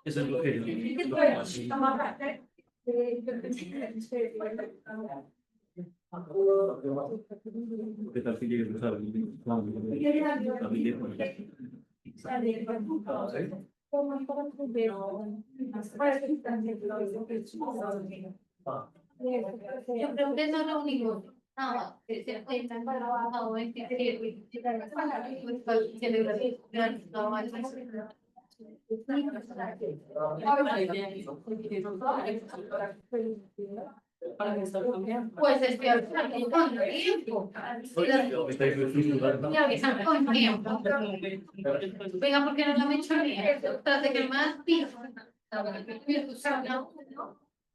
Eso es lo que ¿qué tal si llegues a Yo creo que eso es lo único. No, se cuentan para abajo, pues es que al final con tiempo. Y avisan con tiempo. Venga, porque no la me echo bien. Tras de que más tiempo.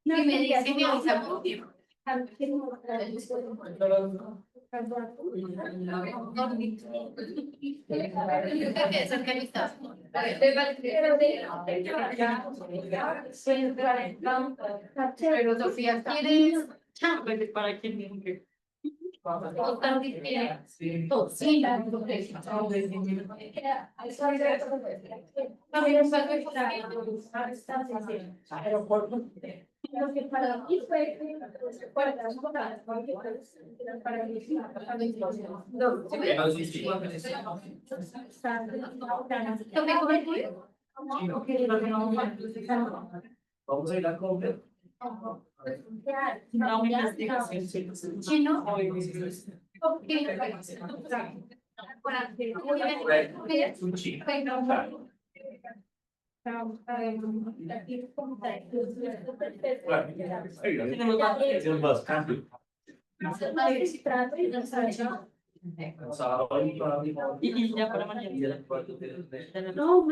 Y me dice, me avisa con tiempo. Pero Sofía, ¿quieres? ¿Para quién dijo que? Lo que para mí fue vamos a ir a comer. una investigación chino. Un chino. Tenemos más cambio. Y ya para mañana. No,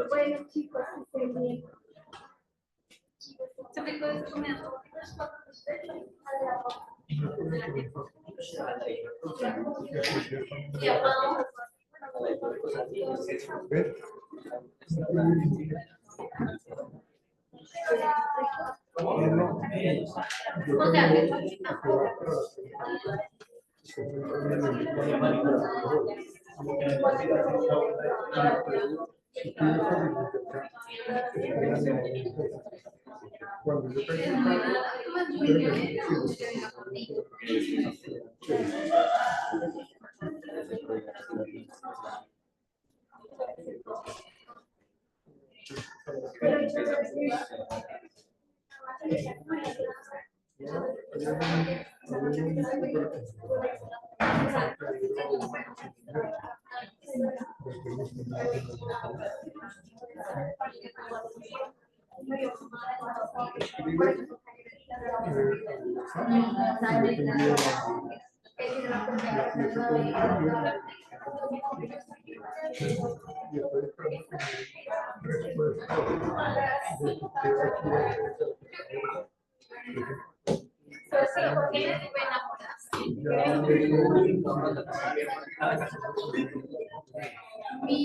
bueno, chicos, se me puede comer.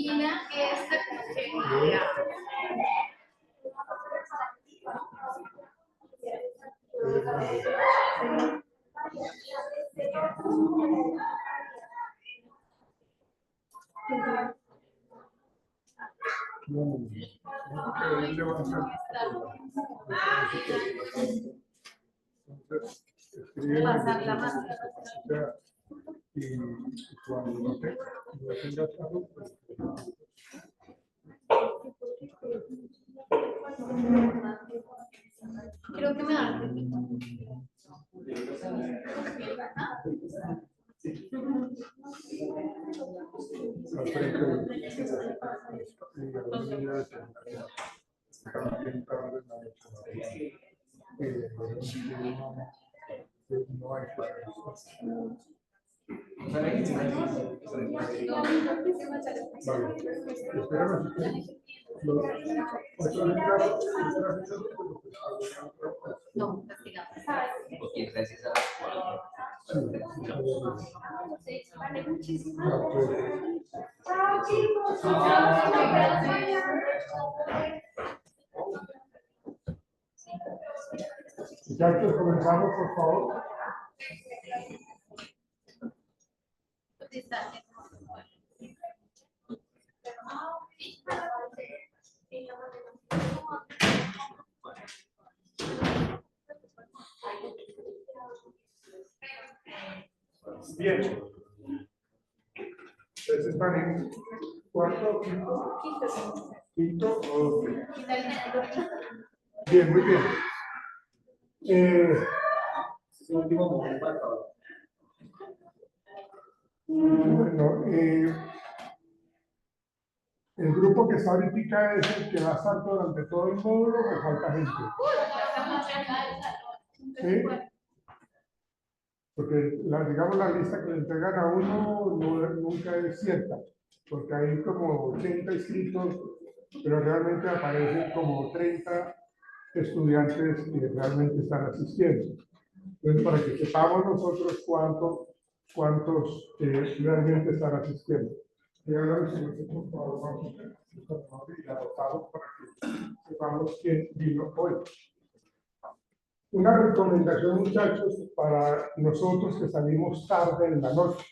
Mira esta pasar la mano. Y cuando no tenga salud, pues, Creo que me da. también tarde en la noche. No hay clases. Vale. Espérame. No, castigado. Porque gracias a las Chao, chicos. Muchachos, comenzamos, por favor. Bien. Ustedes están en cuarto, quinto, ok. Bien, muy bien. Bueno, el grupo que está ahorita es el que va a estar durante todo el módulo, me falta gente. ¿Sí? Porque digamos la lista que le entregan a uno nunca es cierta, porque hay como 80 inscritos, pero realmente aparecen como 30 estudiantes que realmente están asistiendo. Entonces, para que sepamos nosotros cuántos realmente están asistiendo. Y ahora, si nosotros, por favor, vamos a adoptarlo para que sepamos quién vino hoy. Una recomendación, muchachos, para nosotros que salimos tarde en la noche.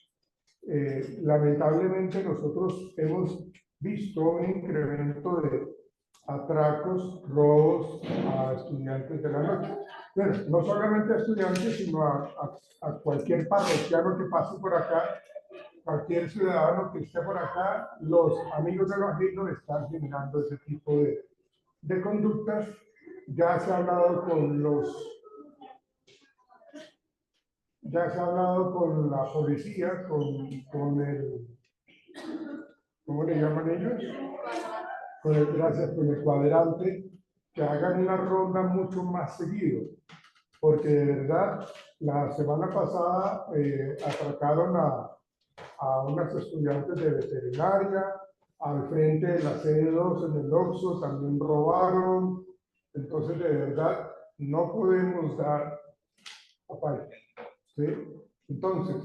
Lamentablemente nosotros hemos visto un incremento de atracos, robos a estudiantes de la noche. Bueno, no solamente a estudiantes, sino a cualquier parroquiano que pase por acá, cualquier ciudadano que esté por acá, los amigos del Evangelio están generando ese tipo de conductas. Ya se ha hablado con la policía, con el, ¿cómo le llaman ellos? Gracias, con el cuadrante, que hagan una ronda mucho más seguido, porque de verdad, la semana pasada atracaron a unas estudiantes de veterinaria, al frente de la sede 2 en el Oxxo, también robaron. Entonces, de verdad, no podemos dar aparte. ¿Sí? Entonces,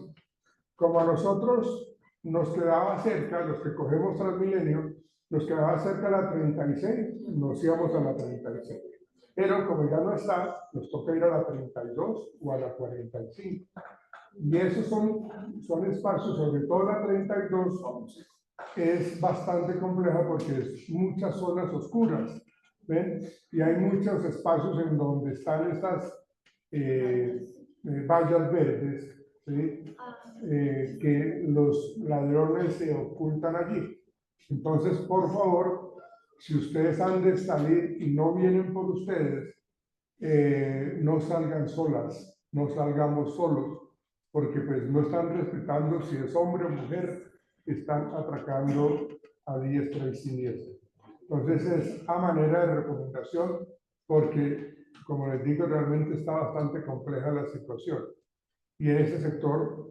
como a nosotros nos quedaba cerca, los que cogemos Transmilenio, nos quedaba cerca la 36, nos íbamos a la 36. Pero como ya no está, nos toca ir a la 32 o a la 45. Y esos son espacios, sobre todo la 32, es bastante compleja porque es muchas zonas oscuras. ¿Ven? Y hay muchos espacios en donde están estas vallas verdes, ¿sí? Que los ladrones se ocultan allí. Entonces, por favor, si ustedes han de salir y no vienen por ustedes, no salgan solas, no salgamos solos, porque pues no están respetando si es hombre o mujer, están atracando a diestra y siniestra. Entonces es a manera de recomendación, porque como les digo, realmente está bastante compleja la situación. Y en ese sector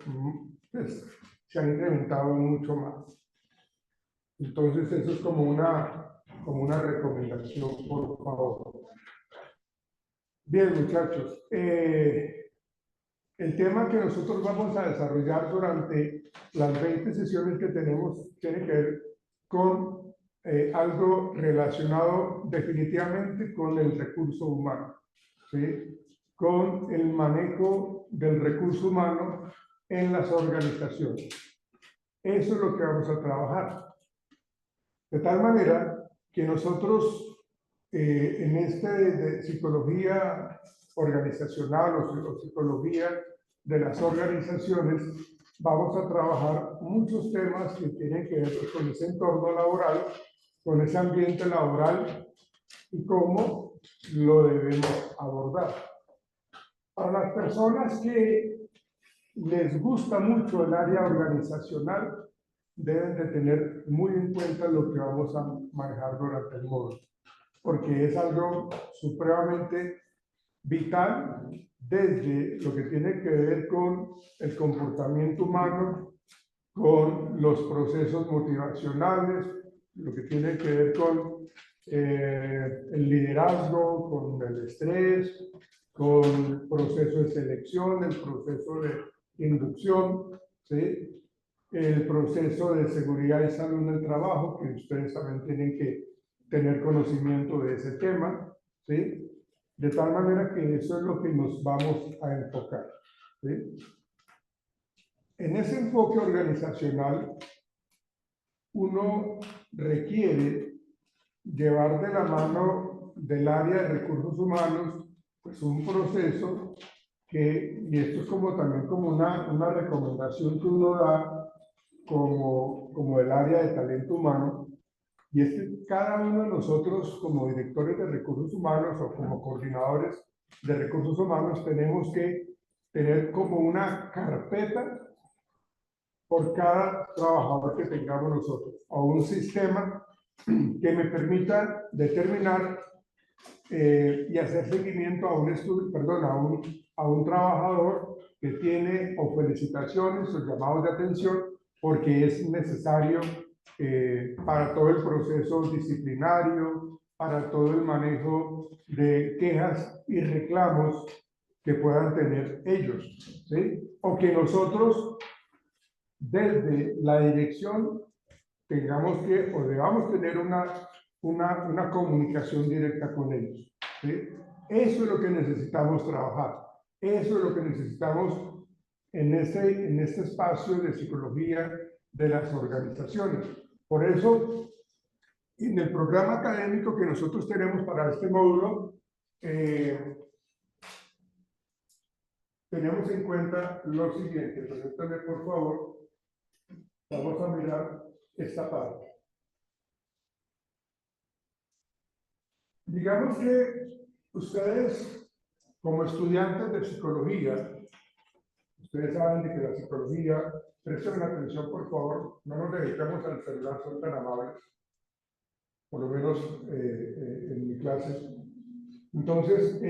pues, se ha incrementado mucho más. Entonces eso es como una recomendación, por favor. Bien, muchachos. El tema que nosotros vamos a desarrollar durante las 20 sesiones que tenemos tiene que ver con algo relacionado definitivamente con el recurso humano, ¿sí? Con el manejo del recurso humano en las organizaciones. Eso es lo que vamos a trabajar. De tal manera que nosotros en de psicología organizacional o psicología de las organizaciones vamos a trabajar muchos temas que tienen que ver con ese entorno laboral, con ese ambiente laboral y cómo lo debemos abordar. Para las personas que les gusta mucho el área organizacional, deben de tener muy en cuenta lo que vamos a manejar durante el módulo. porque es algo supremamente vital desde lo que tiene que ver con el comportamiento humano, con los procesos motivacionales, lo que tiene que ver con el liderazgo, con el estrés, con el proceso de selección, el proceso de inducción, ¿sí? El proceso de seguridad y salud en el trabajo, que ustedes también tienen que tener conocimiento de ese tema, ¿sí? De tal manera que eso es lo que nos vamos a enfocar, ¿sí? En ese enfoque organizacional, uno requiere llevar de la mano del área de recursos humanos, pues un proceso que, y esto es como también como una recomendación que uno da como el área de talento humano, y es que cada uno de nosotros como directores de recursos humanos o como coordinadores de recursos humanos tenemos que tener como una carpeta por cada trabajador que tengamos nosotros, o un sistema que me permita determinar y hacer seguimiento a un estudio, perdón, a un trabajador que tiene o felicitaciones o llamados de atención porque es necesario para todo el proceso disciplinario, para todo el manejo de quejas y reclamos que puedan tener ellos, ¿sí? O que nosotros desde la dirección tengamos que o debamos tener una comunicación directa con ellos, ¿sí? Eso es lo que necesitamos trabajar, eso es lo que necesitamos en este espacio de psicología de las organizaciones. Por eso, en el programa académico que nosotros tenemos para este módulo, tenemos en cuenta lo siguiente. Permítanme, por favor, vamos a mirar esta parte. Digamos que ustedes, como estudiantes de psicología, ustedes saben de que la psicología, presten atención por favor, no nos dedicamos al celular, son tan amables, por lo menos en mi clase. Entonces,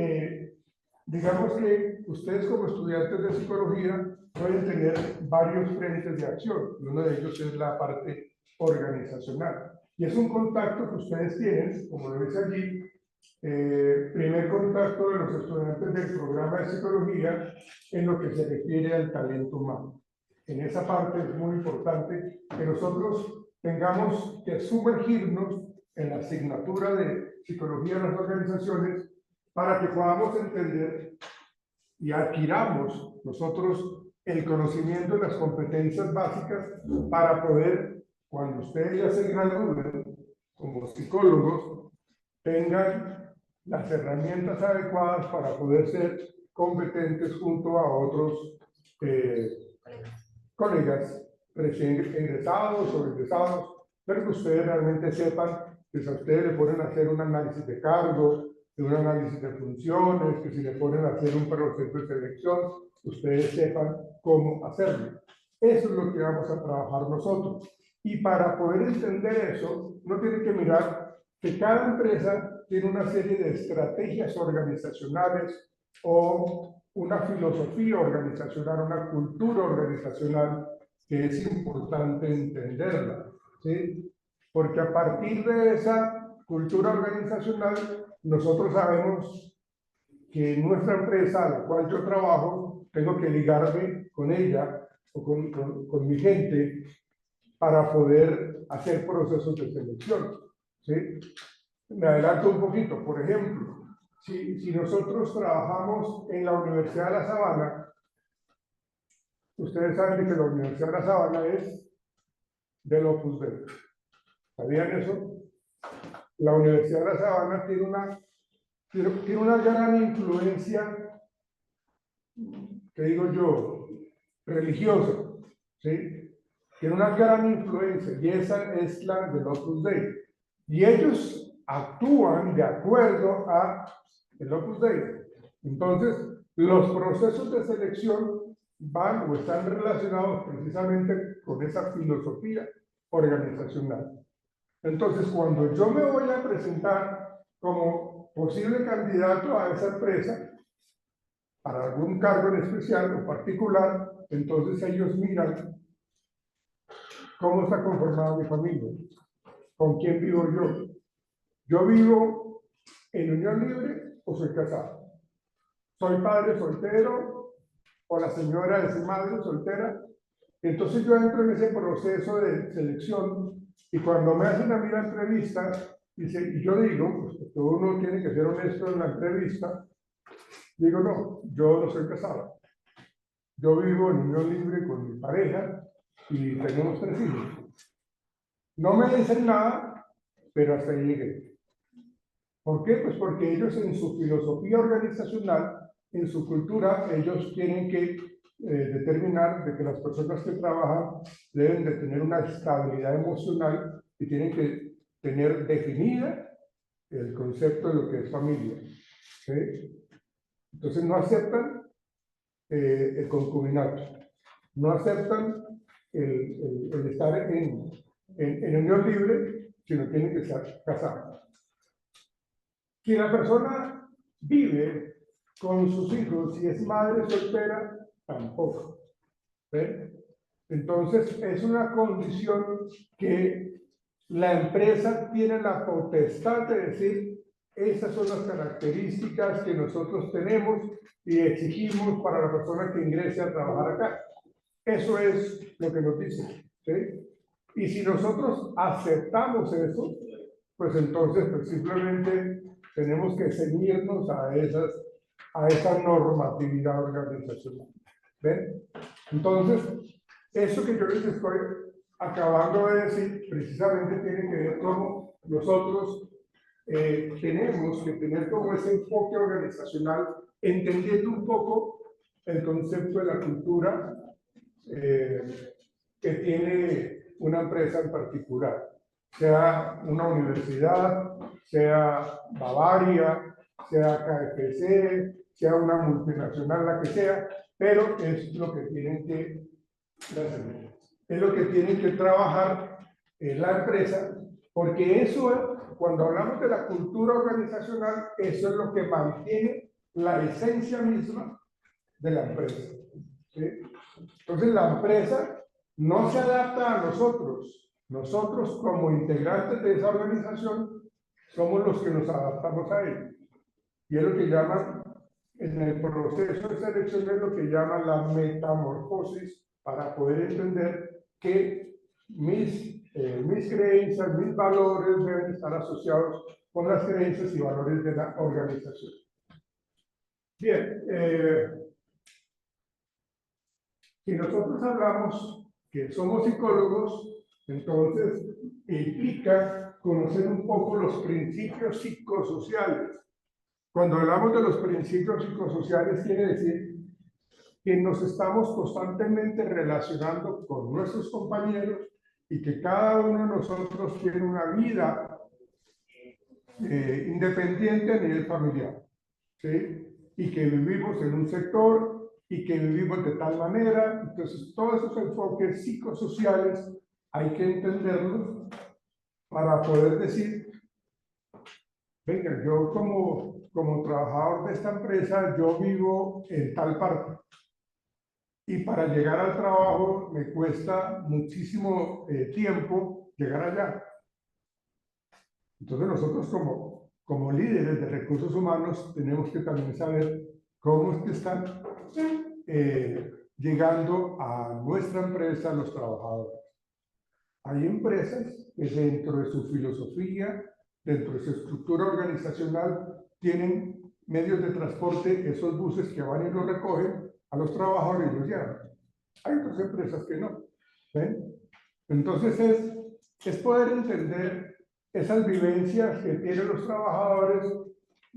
digamos que ustedes como estudiantes de psicología pueden tener varios frentes de acción, y uno de ellos es la parte organizacional. Y es un contacto que ustedes tienen, como lo ves allí, primer contacto de los estudiantes del programa de psicología en lo que se refiere al talento humano. En esa parte es muy importante que nosotros tengamos que sumergirnos en la asignatura de psicología de las organizaciones para que podamos entender y adquiramos nosotros el conocimiento y las competencias básicas para poder, cuando ustedes ya se gradúen como psicólogos, tengan las herramientas adecuadas para poder ser competentes junto a otros colegas recién egresados o egresados, pero que ustedes realmente sepan que si a ustedes le ponen a hacer un análisis de cargo, un análisis de funciones, que si le ponen a hacer un proceso de selección, ustedes sepan cómo hacerlo. Eso es lo que vamos a trabajar nosotros. Y para poder entender eso, uno tiene que mirar que cada empresa tiene una serie de estrategias organizacionales o una filosofía organizacional, una cultura organizacional que es importante entenderla, ¿sí? Porque a partir de esa cultura organizacional, nosotros sabemos que nuestra empresa, a la cual yo trabajo, tengo que ligarme con ella o con mi gente para poder hacer procesos de selección, ¿sí? Me adelanto un poquito. Por ejemplo, si nosotros trabajamos en la Universidad de La Sabana, ustedes saben que la Universidad de La Sabana es del Opus Dei. ¿Sabían eso? La Universidad de La Sabana tiene una gran influencia, que digo yo, religiosa, ¿sí? Tiene una gran influencia, y esa es la del Opus Dei. Y ellos actúan de acuerdo a el Opus Dei. Entonces, los procesos de selección van o están relacionados precisamente con esa filosofía organizacional. Entonces, cuando yo me voy a presentar como posible candidato a esa empresa para algún cargo en especial o particular, entonces ellos miran cómo está conformada mi familia, con quién vivo yo. ¿Yo vivo en unión libre o soy casado? ¿Soy padre soltero o la señora es madre soltera? Entonces yo entro en ese proceso de selección y cuando me hacen a mí la entrevista, dice, y yo digo, pues que uno tiene que ser honesto en la entrevista, digo, no, yo no soy casado. Yo vivo en unión libre con mi pareja y tenemos 3 hijos. No me dicen nada, pero hasta ahí llegué. ¿Por qué? Pues porque ellos en su filosofía organizacional, en su cultura, ellos tienen que determinar de que las personas que trabajan deben de tener una estabilidad emocional y tienen que tener definida el concepto de lo que es familia. ¿Sí? Entonces no aceptan el concubinato, no aceptan el estar en unión libre, sino tienen que estar casados. Si la persona vive con sus hijos y es madre soltera, tampoco. ¿Ven? Entonces, es una condición que la empresa tiene la potestad de decir, esas son las características que nosotros tenemos y exigimos para la persona que ingrese a trabajar acá. Eso es lo que nos dice. ¿Sí? Y si nosotros aceptamos eso, pues entonces pues simplemente tenemos que ceñirnos a esa normatividad organizacional. ¿Ven? Entonces, eso que yo les estoy acabando de decir, precisamente tiene que ver cómo nosotros tenemos que tener como ese enfoque organizacional, entendiendo un poco el concepto de la cultura que tiene una empresa en particular, sea una universidad, sea Bavaria, sea KFC, sea una multinacional, la que sea, pero es lo que tienen que, es lo que tienen que trabajar en la empresa, porque eso, cuando hablamos de la cultura organizacional, eso es lo que mantiene la esencia misma de la empresa. ¿Sí? Entonces la empresa no se adapta a nosotros. Nosotros como integrantes de esa organización somos los que nos adaptamos a ella. Y es lo que llaman, en el proceso de selección, es lo que llaman la metamorfosis, para poder entender que mis creencias, mis valores deben estar asociados con las creencias y valores de la organización. Bien, si nosotros hablamos que somos psicólogos, entonces implica conocer un poco los principios psicosociales. Cuando hablamos de los principios psicosociales, quiere decir que nos estamos constantemente relacionando con nuestros compañeros y que cada uno de nosotros tiene una vida independiente a nivel familiar, ¿sí? Y que vivimos en un sector y que vivimos de tal manera. Entonces, todos esos enfoques psicosociales hay que entenderlos para poder decir, venga, yo como trabajador de esta empresa, yo vivo en tal parte. Y para llegar al trabajo me cuesta muchísimo tiempo llegar allá. Entonces nosotros como líderes de recursos humanos tenemos que también saber cómo es que están llegando a nuestra empresa los trabajadores. Hay empresas que dentro de su filosofía, dentro de su estructura organizacional, tienen medios de transporte, esos buses que van y los recogen a los trabajadores y los llevan. Hay otras empresas que no. ¿Ven? Entonces es poder entender esas vivencias que tienen los trabajadores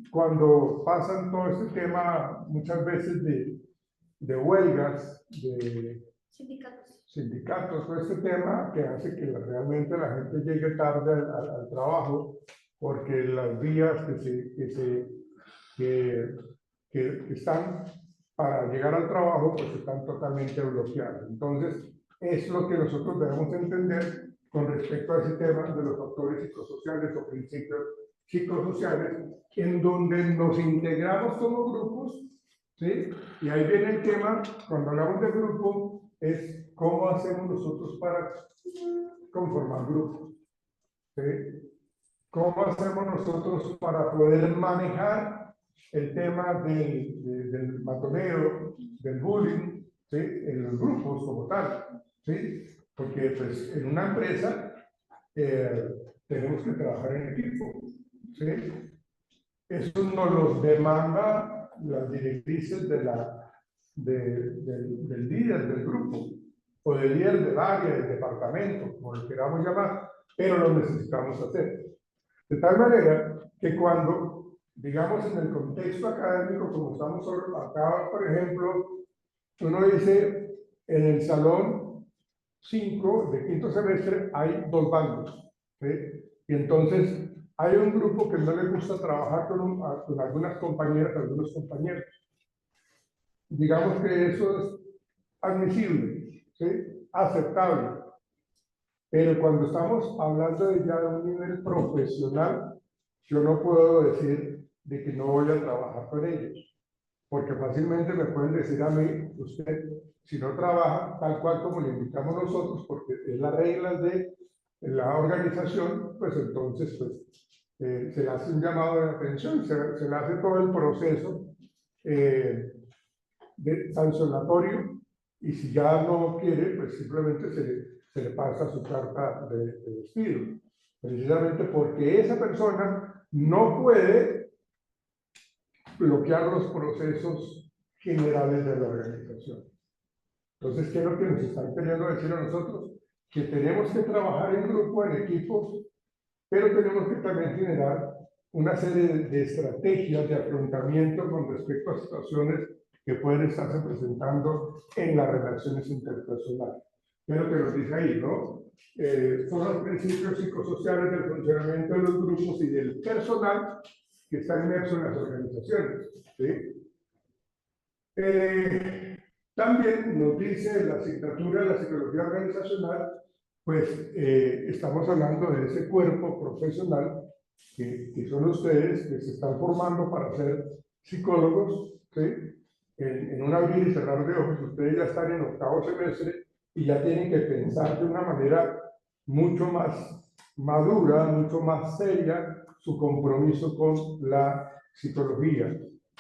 cuando pasan todo este tema, muchas veces de huelgas, de sindicatos, todo este tema que hace que realmente la gente llegue tarde al trabajo, porque las vías que están para llegar al trabajo pues están totalmente bloqueadas. Entonces, es lo que nosotros debemos entender con respecto a ese tema de los factores psicosociales o principios psicosociales en donde nos integramos como grupos, ¿sí? Y ahí viene el tema, cuando hablamos de grupo, es cómo hacemos nosotros para conformar grupos, ¿sí? ¿Cómo hacemos nosotros para poder manejar el tema del matoneo, del bullying, ¿sí? En los grupos como tal, ¿sí? Porque pues, en una empresa tenemos que trabajar en equipo, ¿sí? Eso nos los demanda las directrices del líder del grupo, o del líder del área, del departamento, como lo queramos llamar, pero lo necesitamos hacer. De tal manera que cuando, digamos, en el contexto académico, como estamos acá, por ejemplo, uno dice, en el salón 5 de quinto semestre hay 2 bandos, ¿sí? Y entonces hay un grupo que no le gusta trabajar con algunas compañeras, algunos compañeros. Digamos que eso es admisible, ¿sí? Aceptable. Pero cuando estamos hablando de ya de un nivel profesional, yo no puedo decir de que no voy a trabajar con ellos, porque fácilmente me pueden decir a mí, usted, si no trabaja tal cual como le indicamos nosotros, porque es las reglas de la organización, pues entonces pues, se le hace un llamado de atención, se le hace todo el proceso sancionatorio, y si ya no quiere, pues simplemente se le pasa su carta de despido, precisamente porque esa persona no puede bloquear los procesos generales de la organización. Entonces, ¿qué es lo que nos están queriendo decir a nosotros? Que tenemos que trabajar en grupo, en equipos, pero tenemos que también generar una serie de estrategias de afrontamiento con respecto a situaciones que pueden estarse presentando en las relaciones interpersonales. Es lo que nos dice ahí, ¿no? Son los principios psicosociales del funcionamiento de los grupos y del personal que está inmerso en las organizaciones, ¿sí? También nos dice la asignatura de la psicología organizacional, pues estamos hablando de ese cuerpo profesional que son ustedes, que se están formando para ser psicólogos, ¿sí? En un abrir y cerrar de ojos, ustedes ya están en octavo semestre y ya tienen que pensar de una manera mucho más madura, mucho más seria, su compromiso con la psicología.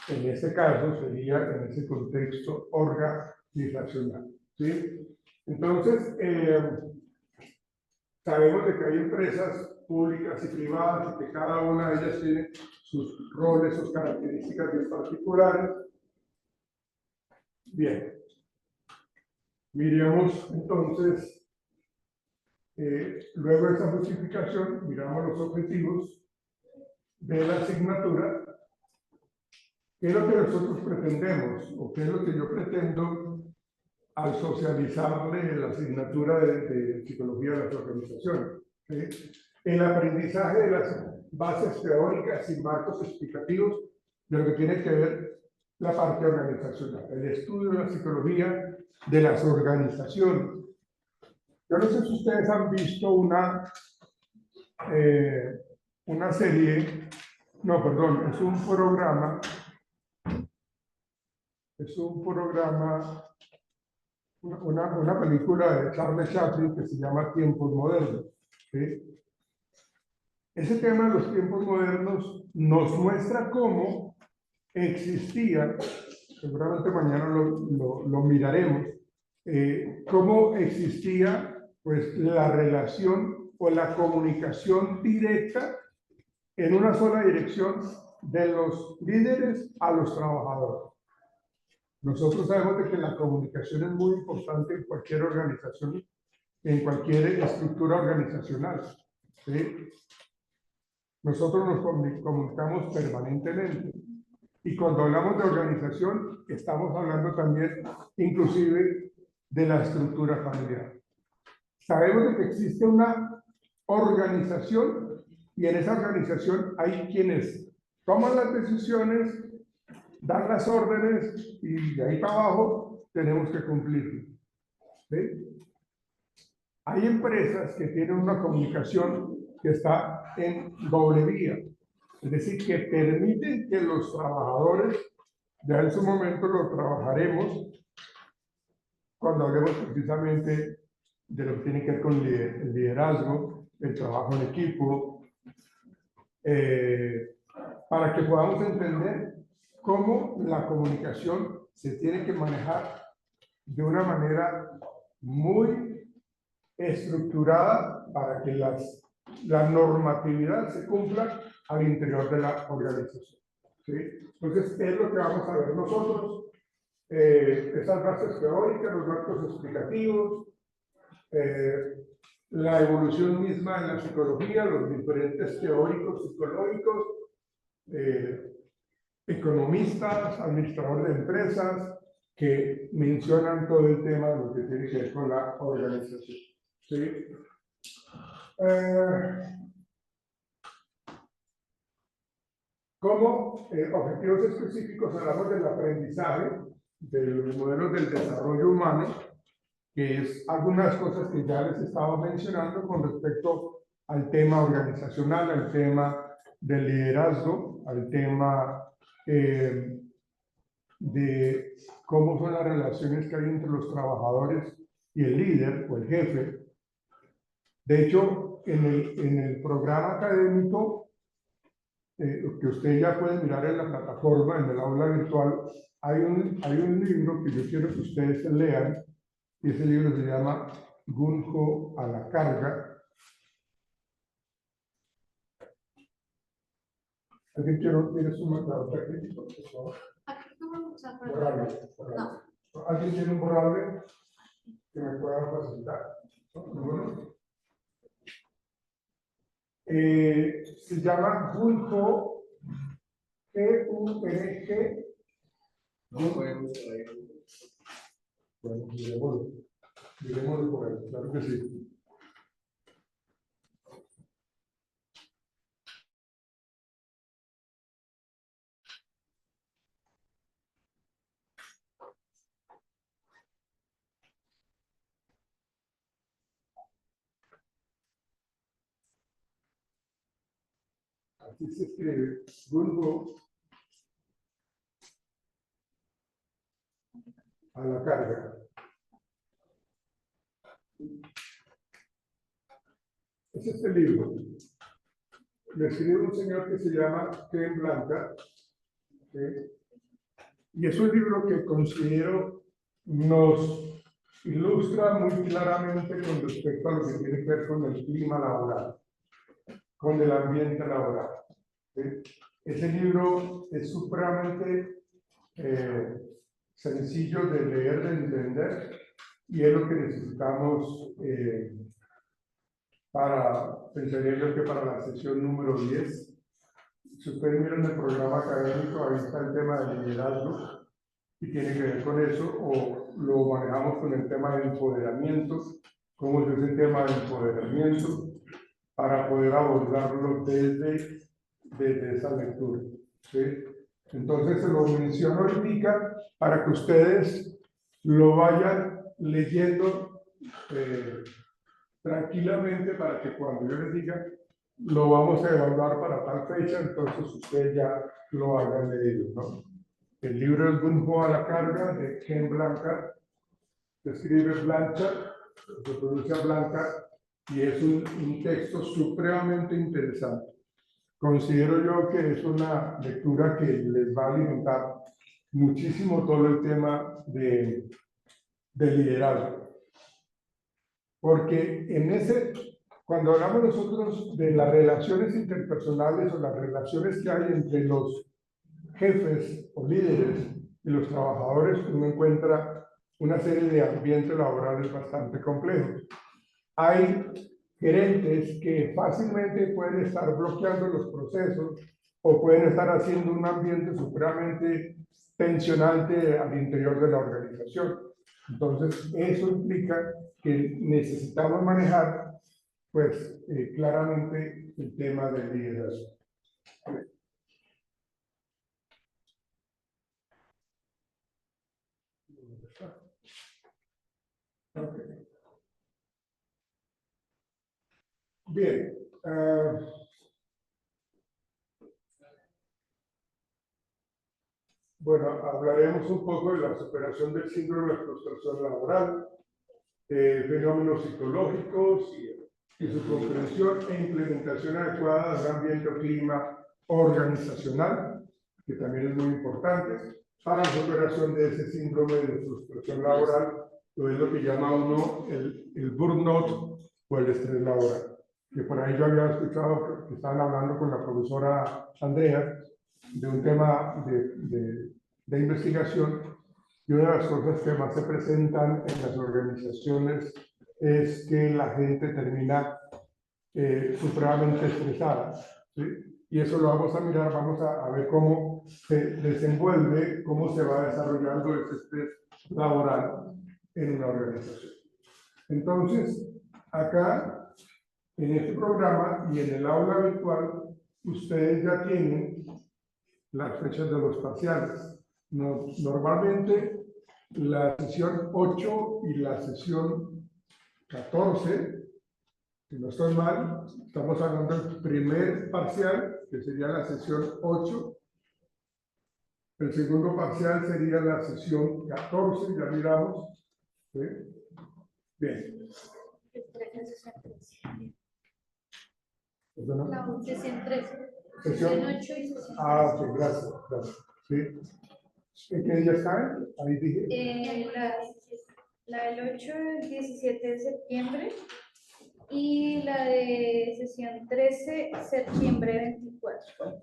En este caso sería en ese contexto organizacional, ¿sí? Entonces, sabemos de que hay empresas públicas y privadas y que cada una de ellas tiene sus roles, sus características bien particulares. Bien, miremos entonces, luego de esta justificación, miramos los objetivos de la asignatura. ¿Qué es lo que nosotros pretendemos o qué es lo que yo pretendo al socializarle la asignatura de psicología de las organizaciones? ¿Sí? El aprendizaje de las bases teóricas y marcos explicativos de lo que tiene que ver la parte organizacional, el estudio de la psicología de las organizaciones. Yo no sé si ustedes han visto una serie, no, perdón, es un programa, una película de Charles Chaplin que se llama Tiempos Modernos, ¿sí? Ese tema de los tiempos modernos nos muestra cómo existía, seguramente mañana lo miraremos, cómo existía pues la relación o la comunicación directa en una sola dirección de los líderes a los trabajadores. Nosotros sabemos de que la comunicación es muy importante en cualquier organización, en cualquier estructura organizacional, ¿sí? Nosotros nos comunicamos permanentemente. Y cuando hablamos de organización, estamos hablando también, inclusive, de la estructura familiar. Sabemos de que existe una organización y en esa organización hay quienes toman las decisiones, dan las órdenes y de ahí para abajo tenemos que cumplir. ¿Sí? Hay empresas que tienen una comunicación que está en doble vía. Es decir, que permiten que los trabajadores, ya en su momento lo trabajaremos cuando hablemos precisamente de lo que tiene que ver con el liderazgo, el trabajo en equipo, para que podamos entender cómo la comunicación se tiene que manejar de una manera muy estructurada para que la normatividad se cumpla al interior de la organización. ¿Sí? Entonces, es lo que vamos a ver nosotros, esas bases teóricas, los marcos explicativos, la evolución misma en la psicología, los diferentes teóricos psicológicos, economistas, administradores de empresas, que mencionan todo el tema de lo que tiene que ver con la organización. ¿Sí? Como objetivos específicos hablamos del aprendizaje, de los modelos del desarrollo humano, que es algunas cosas que ya les estaba mencionando con respecto al tema organizacional, al tema del liderazgo, al tema de cómo son las relaciones que hay entre los trabajadores y el líder o el jefe. De hecho, en el programa académico, que usted ya puede mirar en la plataforma, en el aula virtual, hay un libro que yo quiero que ustedes lean, y ese libro se llama Gunjo a la carga. ¿Alguien quiere su marcador aquí, por favor? Borrable. ¿Alguien tiene un borrable que me pueda facilitar? ¿No? Se llama Gunjo, G-U-N-G. Bueno, miremoslo por ahí, claro que sí. Así se escribe, Gunjo a la carga. Es este libro. Lo escribe un señor que se llama Ken Blanca, ¿sí? Y es un libro que considero nos ilustra muy claramente con respecto a lo que tiene que ver con el clima laboral, con el ambiente laboral. ¿Sí? Ese libro es supremamente sencillo de leer, de entender, y es lo que necesitamos pensaría yo que para la sesión número 10. Si ustedes miran el programa académico, ahí está el tema del liderazgo, y tiene que ver con eso, o lo manejamos con el tema de empoderamiento, cómo es ese tema de empoderamiento, para poder abordarlo desde esa lectura. ¿Sí? Entonces se lo menciono ahorita para que ustedes lo vayan leyendo tranquilamente, para que cuando yo les diga lo vamos a evaluar para tal fecha, entonces ustedes ya lo hagan leído, ¿no? El libro es Gunjo a la carga, de Ken Blanca, se escribe Blanchard, se pronuncia Blanca, y es un texto supremamente interesante. Considero yo que es una lectura que les va a alimentar muchísimo todo el tema de liderazgo. Porque cuando hablamos nosotros de las relaciones interpersonales o las relaciones que hay entre los jefes o líderes y los trabajadores, uno encuentra una serie de ambientes laborales bastante complejos. Hay gerentes que fácilmente pueden estar bloqueando los procesos o pueden estar haciendo un ambiente supremamente tensionante al interior de la organización. Entonces, eso implica que necesitamos manejar, pues, claramente el tema del liderazgo. Okay. Bien. bueno, hablaremos un poco de la superación del síndrome de frustración laboral, fenómenos psicológicos y su comprensión e implementación adecuada del ambiente o clima organizacional, que también es muy importante, para la superación de ese síndrome de frustración laboral, o es lo que llama uno el burnout o el estrés laboral. Que por ahí yo había escuchado que estaban hablando con la profesora Andrea de un tema de investigación, y una de las cosas que más se presentan en las organizaciones es que la gente termina supremamente estresada, ¿sí? Y eso lo vamos a mirar, vamos a ver cómo se desenvuelve, cómo se va desarrollando ese estrés laboral en una organización. Entonces, acá, en este programa y en el aula virtual, ustedes ya tienen las fechas de los parciales. Normalmente, la sesión 8 y la sesión 14, si no estoy mal, estamos hablando del primer parcial, que sería la sesión 8. El segundo parcial sería la sesión 14, ya miramos. ¿Sí? Bien. ¿Perdona? La sesión 13. Sesión. Sesión 8 y sesión 13. Ok, gracias, gracias. ¿Sí? ¿En qué días caen? Ahí dije. La del 8 el 17 de septiembre y la de sesión 13 septiembre 24.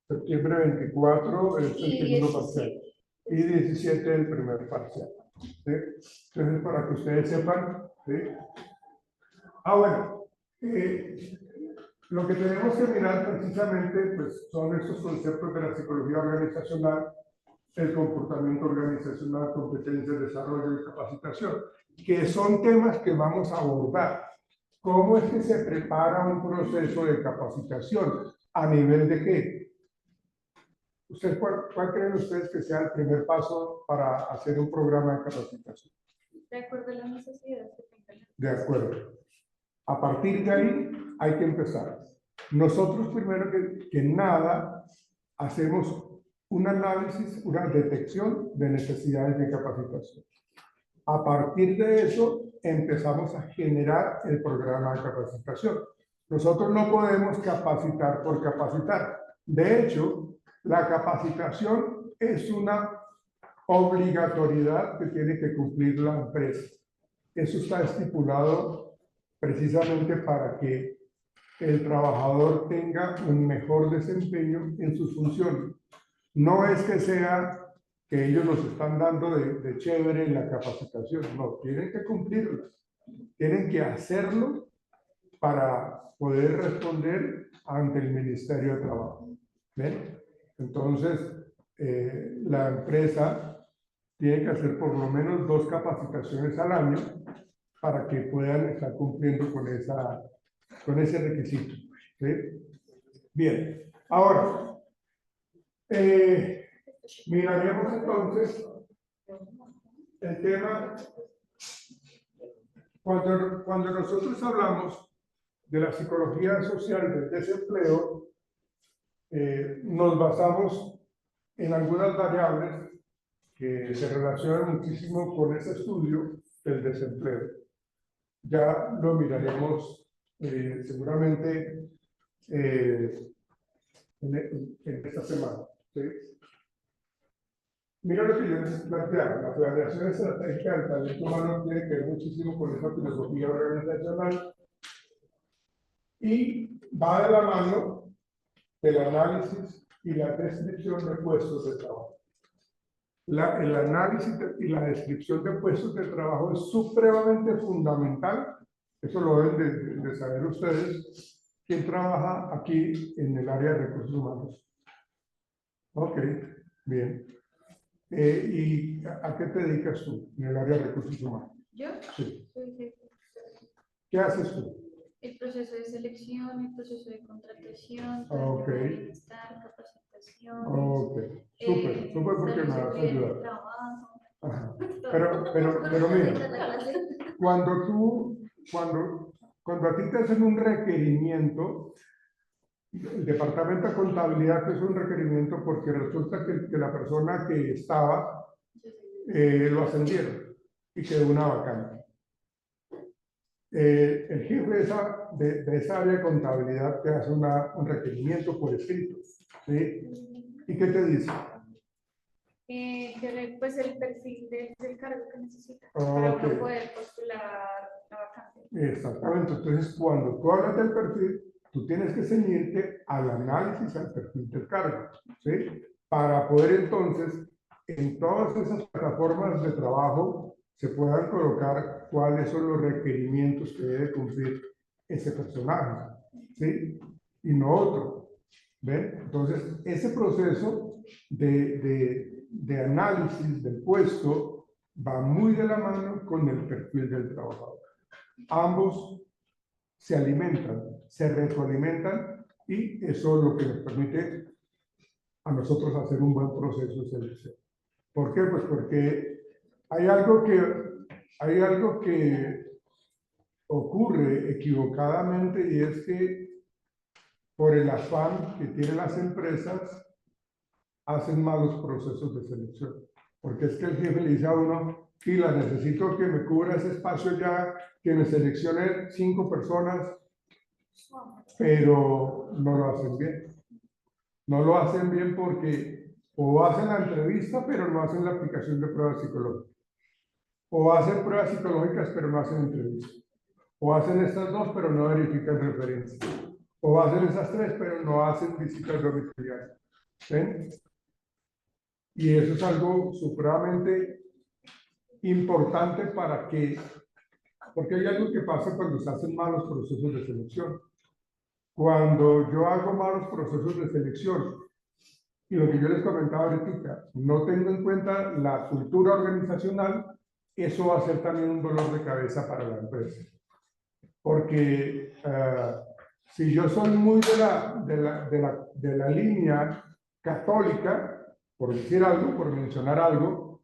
Septiembre 24 es el Y segundo 17. parcial. Y 17 el primer parcial. ¿Sí? Entonces, para que ustedes sepan. ¿Sí? Bueno. Lo que tenemos que mirar precisamente pues, son estos conceptos de la psicología organizacional, el comportamiento organizacional, competencias, desarrollo y capacitación, que son temas que vamos a abordar. ¿Cómo es que se prepara un proceso de capacitación? ¿A nivel de qué? ¿Cuál creen ustedes que sea el primer paso para hacer un programa de capacitación? De acuerdo a las necesidades que tengan. De acuerdo. A partir de ahí hay que empezar. Nosotros primero que nada hacemos un análisis, una detección de necesidades de capacitación. A partir de eso empezamos a generar el programa de capacitación. Nosotros no podemos capacitar por capacitar. De hecho, la capacitación es una obligatoriedad que tiene que cumplir la empresa. Eso está estipulado precisamente para que el trabajador tenga un mejor desempeño en sus funciones. No es que sea que ellos nos están dando de chévere en la capacitación, no, tienen que cumplirlas, tienen que hacerlo para poder responder ante el Ministerio de Trabajo. ¿Ven? Entonces, la empresa tiene que hacer por lo menos 2 capacitaciones al año para que puedan estar cumpliendo con ese requisito. ¿Sí? Bien, ahora, miraremos entonces el tema, cuando nosotros hablamos de la psicología social del desempleo, nos basamos en algunas variables que se relacionan muchísimo con ese estudio del desempleo. Ya lo miraremos seguramente en esta semana. ¿Sí? Mira lo que yo les planteaba, la planeación estratégica del talento humano tiene que ver muchísimo con esa filosofía organizacional y va de la mano del análisis y la descripción de puestos de trabajo. El análisis y la descripción de puestos de trabajo es supremamente fundamental. Eso lo deben de saber ustedes. ¿Quién trabaja aquí en el área de recursos humanos? Ok, bien. ¿Y a qué te dedicas tú en el área de recursos humanos? ¿Yo? Sí. Sí. ¿Qué haces tú? El proceso de selección, el proceso de contratación, Ok. bienestar, capacitación. Ok, súper porque me vas a ayudar. Trabajo. Ajá. Pero mira, cuando a ti te hacen un requerimiento, el departamento de contabilidad, que es un requerimiento porque resulta que la persona que estaba lo ascendieron y quedó una vacante. El jefe de esa área de contabilidad te hace un requerimiento por escrito, ¿sí? ¿Y qué te dice? Pues el perfil del cargo que necesita Ok. para uno poder postular la vacante. Exactamente. Entonces, cuando tú hablas del perfil, tú tienes que ceñirte al análisis, al perfil del cargo, ¿sí? Para poder entonces, en todas esas plataformas de trabajo, se puedan colocar cuáles son los requerimientos que debe cumplir ese personaje, ¿sí? Y no otro. ¿Ven? Entonces, ese proceso de análisis del puesto va muy de la mano con el perfil del trabajador. Ambos se alimentan, se retroalimentan y eso es lo que nos permite a nosotros hacer un buen proceso de selección. ¿Por qué? Pues porque hay algo que ocurre equivocadamente y es que por el afán que tienen las empresas hacen malos procesos de selección. Porque es que el jefe le dice a uno, Pila, necesito que me cubra ese espacio ya, que me seleccione 5 personas, pero no lo hacen bien. No lo hacen bien porque o hacen la entrevista, pero no hacen la aplicación de pruebas psicológicas. O hacen pruebas psicológicas, pero no hacen entrevista. O hacen estas 2, pero no verifican referencias. O hacen esas 3, pero no hacen visitas domiciliarias. ¿Ven? Y eso es algo supremamente importante porque hay algo que pasa cuando se hacen malos procesos de selección. Cuando yo hago malos procesos de selección, y lo que yo les comentaba ahorita, no tengo en cuenta la cultura organizacional, eso va a ser también un dolor de cabeza para la empresa. Porque si yo soy muy de la línea católica, por decir algo, por mencionar algo,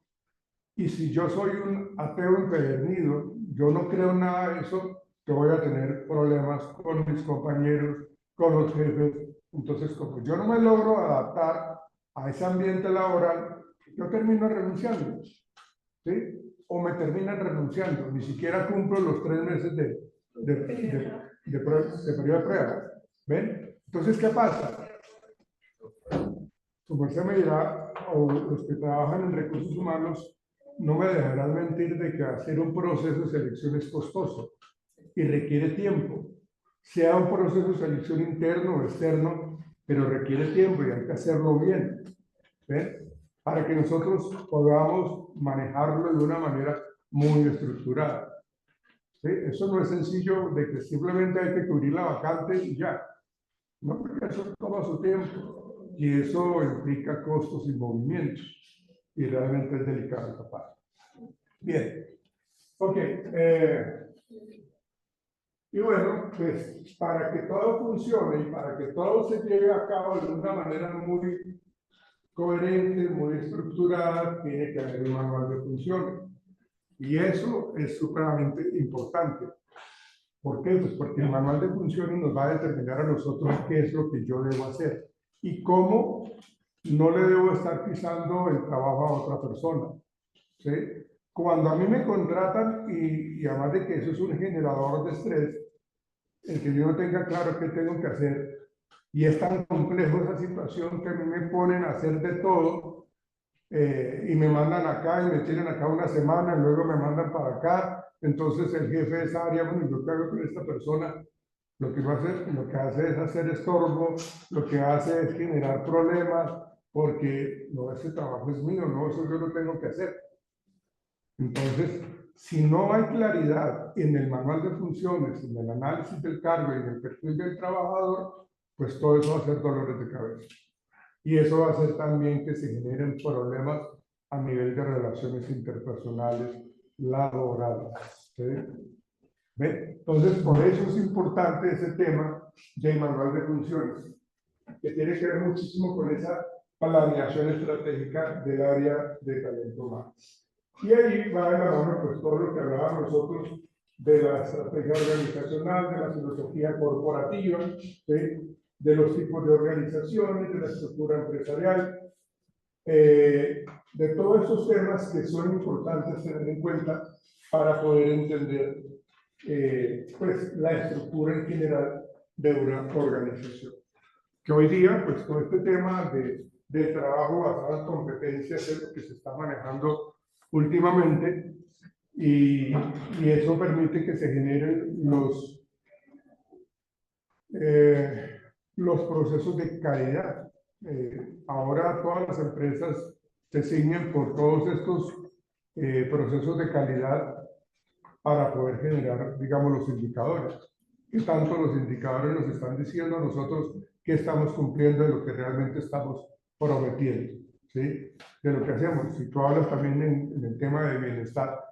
y si yo soy un ateo empedernido, yo no creo en nada de eso, que voy a tener problemas con mis compañeros, con los jefes. Entonces, como yo no me logro adaptar a ese ambiente laboral, yo termino renunciando, ¿sí? O me terminan renunciando, ni siquiera cumplo los 3 meses de periodo de prueba. ¿Ven? Entonces, ¿qué pasa? Como usted me dirá, o los que trabajan en recursos humanos, no me dejarán mentir de que hacer un proceso de selección es costoso y requiere tiempo. Sea un proceso de selección interno o externo, pero requiere tiempo y hay que hacerlo bien. ¿Ven? Para que nosotros podamos manejarlo de una manera muy estructurada. ¿Sí? Eso no es sencillo de que simplemente hay que cubrir la vacante y ya. No, porque eso toma su tiempo y eso implica costos y movimientos y realmente es delicado esta parte. Bien, ok. Y bueno, pues para que todo funcione y para que todo se lleve a cabo de una manera muy coherente, muy estructurada, tiene que haber un manual de funciones. Y eso es supremamente importante. ¿Por qué? Pues porque el manual de funciones nos va a determinar a nosotros qué es lo que yo debo hacer y cómo no le debo estar pisando el trabajo a otra persona. ¿Sí? Cuando a mí me contratan, y además de que eso es un generador de estrés, el que yo no tenga claro qué tengo que hacer, y es tan complejo esa situación que a mí me ponen a hacer de todo, y me mandan acá y me tienen acá una semana, y luego me mandan para acá. Entonces el jefe de esa área, bueno, yo qué hago con esta persona, lo que hace es hacer estorbo, lo que hace es generar problemas, porque no, ese trabajo es mío, no, eso yo lo tengo que hacer. Entonces, si no hay claridad en el manual de funciones, en el análisis del cargo y en el perfil del trabajador, pues todo eso va a ser dolores de cabeza. Y eso va a hacer también que se generen problemas a nivel de relaciones interpersonales laborales. ¿Sí? ¿Ven? Entonces, por eso es importante ese tema del manual de funciones, que tiene que ver muchísimo con esa planeación estratégica del área de talento humano. Y ahí va de la mano pues todo lo que hablábamos nosotros de la estrategia organizacional, de la filosofía corporativa, ¿sí? de los tipos de organizaciones, de la estructura empresarial, de todos esos temas que son importantes tener en cuenta para poder entender pues, la estructura en general de una organización. Que hoy día, pues todo este tema de trabajo basado en competencias es lo que se está manejando últimamente y eso permite que se generen los procesos de calidad. Ahora todas las empresas se ciñen por todos estos procesos de calidad para poder generar, digamos, los indicadores. ¿Qué tanto los indicadores nos están diciendo a nosotros que estamos cumpliendo de lo que realmente estamos prometiendo? ¿Sí? De lo que hacemos. Si tú hablas también en el tema de bienestar,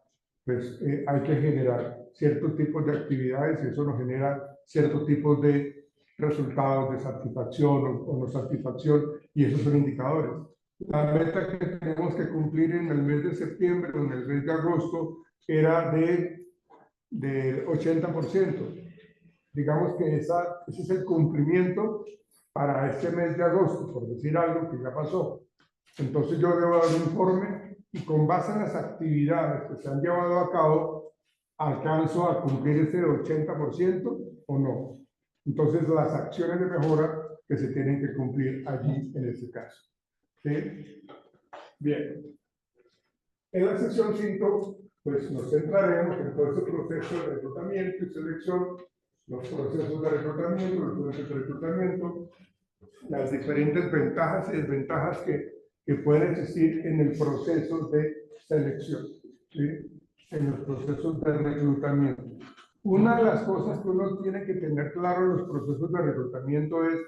pues hay que generar ciertos tipos de actividades y eso nos genera ciertos tipos de resultados de satisfacción o no satisfacción y esos son indicadores. La meta que tenemos que cumplir en el mes de septiembre o en el mes de agosto era del 80%. Digamos que ese es el cumplimiento para este mes de agosto, por decir algo que ya pasó. Entonces yo debo dar un informe y con base en las actividades que se han llevado a cabo, ¿alcanzo a cumplir ese 80% o no? Entonces las acciones de mejora que se tienen que cumplir allí en este caso. ¿Sí? Bien. En la sección 5, pues nos centraremos en todo ese proceso de reclutamiento y selección, los procesos de reclutamiento, los procesos de reclutamiento, las diferentes ventajas y desventajas que pueden existir en el proceso de selección, ¿sí? En los procesos de reclutamiento. Una de las cosas que uno tiene que tener claro en los procesos de reclutamiento es,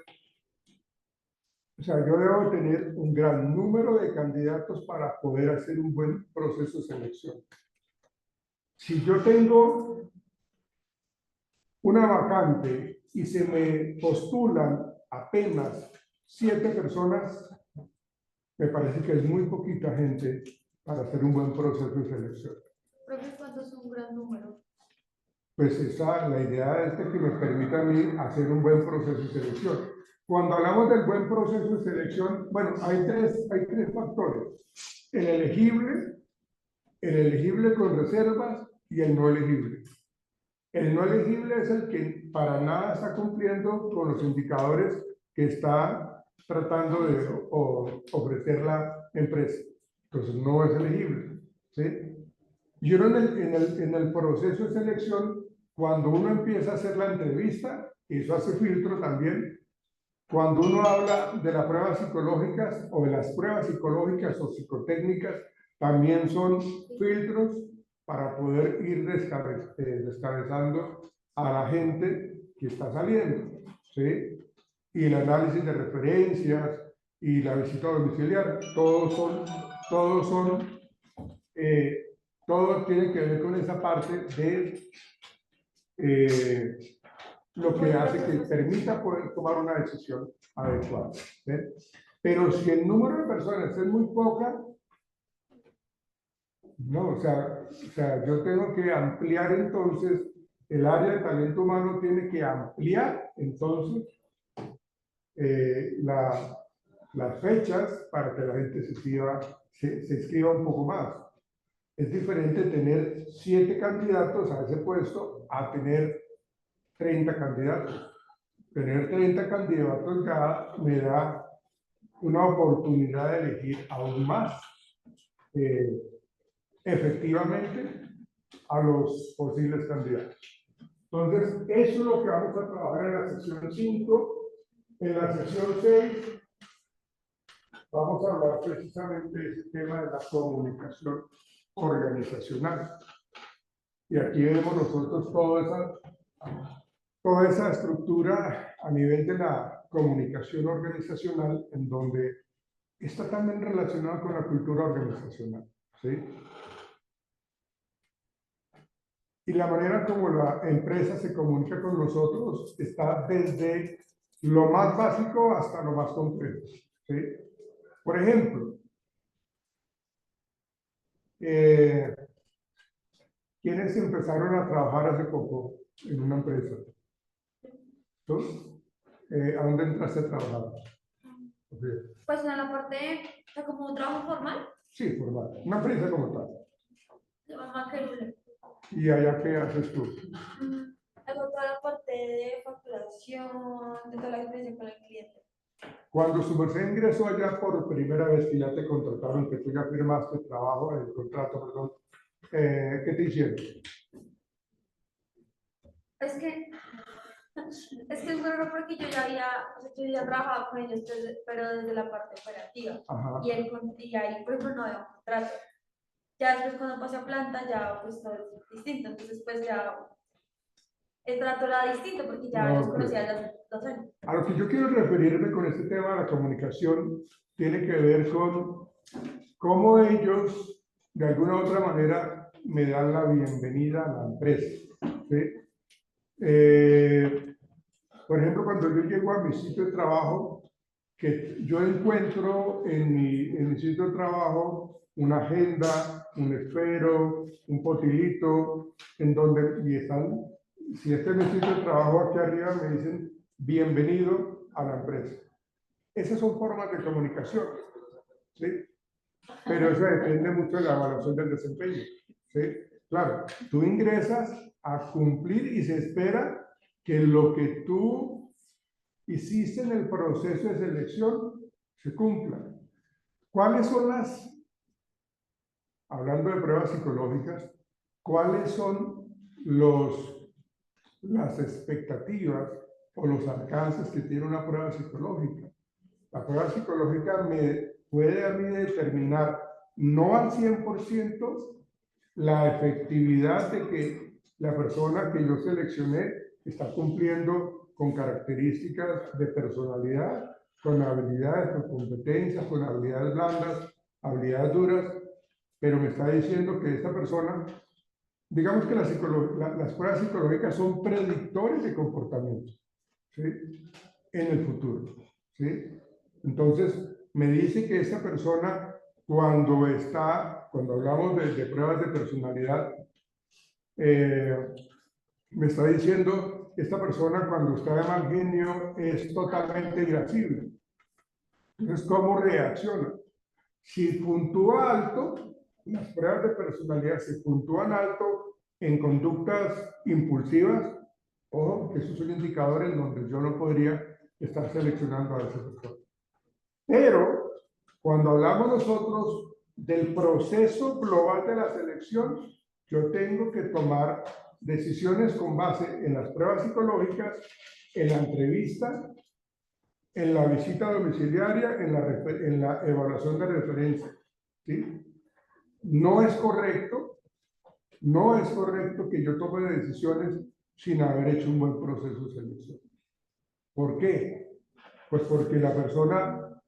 o sea, yo debo tener un gran número de candidatos para poder hacer un buen proceso de selección. Si yo tengo una vacante y se me postulan apenas 7 personas, me parece que es muy poquita gente para hacer un buen proceso de selección. Profe, ¿cuánto es un gran número? Pues la idea es que me permita a mí hacer un buen proceso de selección. Cuando hablamos del buen proceso de selección, bueno, hay tres factores. El elegible con reservas y el no elegible. El no elegible es el que para nada está cumpliendo con los indicadores que está tratando de ofrecer la empresa. Entonces no es elegible. ¿Sí? Y uno en el proceso de selección, cuando uno empieza a hacer la entrevista, eso hace filtro también. Cuando uno habla de las pruebas psicológicas o de las pruebas psicológicas o psicotécnicas, también son filtros para poder ir descabezando a la gente que está saliendo, ¿sí? Y el análisis de referencias y la visita domiciliaria, todo tiene que ver con esa parte de lo que hace que permita poder tomar una decisión adecuada. ¿Sí? Pero si el número de personas es muy poca, no, o sea, yo tengo que ampliar entonces, el área de talento humano tiene que ampliar entonces las fechas para que la gente se inscriba un poco más. Es diferente tener 7 candidatos a ese puesto a tener 30 candidatos. Tener 30 candidatos ya me da una oportunidad de elegir aún más efectivamente a los posibles candidatos. Entonces, eso es lo que vamos a trabajar en la sección 5. En la sección 6 vamos a hablar precisamente de ese tema de la comunicación organizacional. Y aquí vemos nosotros toda esa estructura a nivel de la comunicación organizacional, en donde está también relacionada con la cultura organizacional, ¿sí? Y la manera como la empresa se comunica con nosotros está desde lo más básico hasta lo más complejo, ¿sí? Por ejemplo, ¿quiénes empezaron a trabajar hace poco en una empresa? ¿Tú? ¿A dónde entraste a trabajar? Ok. Pues en la parte, o sea, como un trabajo formal, Sí, formal. Una empresa como tal. se llama Querule. ¿Y allá qué haces tú? Hago toda la parte de facturación, de toda la experiencia con el cliente. Cuando su merced ingresó allá por primera vez que ya te contrataron, que tú ya firmaste el trabajo, el contrato, perdón, ¿qué te hicieron? Es que es bueno porque yo ya había, o sea, yo ya trabajaba con ellos, pero desde la parte operativa. Ajá. Y ahí, por ejemplo, no había un contrato. Ya después cuando pasé a planta, ya pues todo es distinto. Entonces, pues ya el trato era distinto porque ya los Ok. conocía desde hace 2 años. A lo que yo quiero referirme con este tema de la comunicación tiene que ver con cómo ellos, de alguna u otra manera, me dan la bienvenida a la empresa. ¿Sí? Por ejemplo, cuando yo llego a mi sitio de trabajo, que yo encuentro en mi sitio de trabajo una agenda, un esfero, un potilito, en donde, y están, si este es mi sitio de trabajo aquí arriba, me dicen bienvenido a la empresa. Esas son formas de comunicación, ¿sí? Pero eso depende mucho de la evaluación del desempeño, ¿sí? Claro, tú ingresas a cumplir y se espera que lo que tú hiciste en el proceso de selección se cumpla. ¿Cuáles son hablando de pruebas psicológicas, cuáles son las expectativas o los alcances que tiene una prueba psicológica? La prueba psicológica me puede a mí determinar, no al 100%, la efectividad de que la persona que yo seleccioné está cumpliendo con características de personalidad, con habilidades, con competencias, con habilidades blandas, habilidades duras, pero me está diciendo que esta persona, digamos que las pruebas psicológicas son predictores de comportamiento, ¿sí? En el futuro, ¿sí? Entonces, me dice que esta persona, cuando hablamos de pruebas de personalidad, me está diciendo que esta persona, cuando está de mal genio, es totalmente irascible. Entonces, ¿cómo reacciona? Si puntúa alto, las pruebas de personalidad se puntúan alto en conductas impulsivas, ojo, que esos son indicadores donde yo no podría estar seleccionando a esa persona. Pero cuando hablamos nosotros del proceso global de la selección, yo tengo que tomar decisiones con base en las pruebas psicológicas, en la entrevista, en la visita domiciliaria, en la evaluación de referencia, ¿sí? No es correcto que yo tome decisiones sin haber hecho un buen proceso de selección. ¿Por qué? Pues porque la persona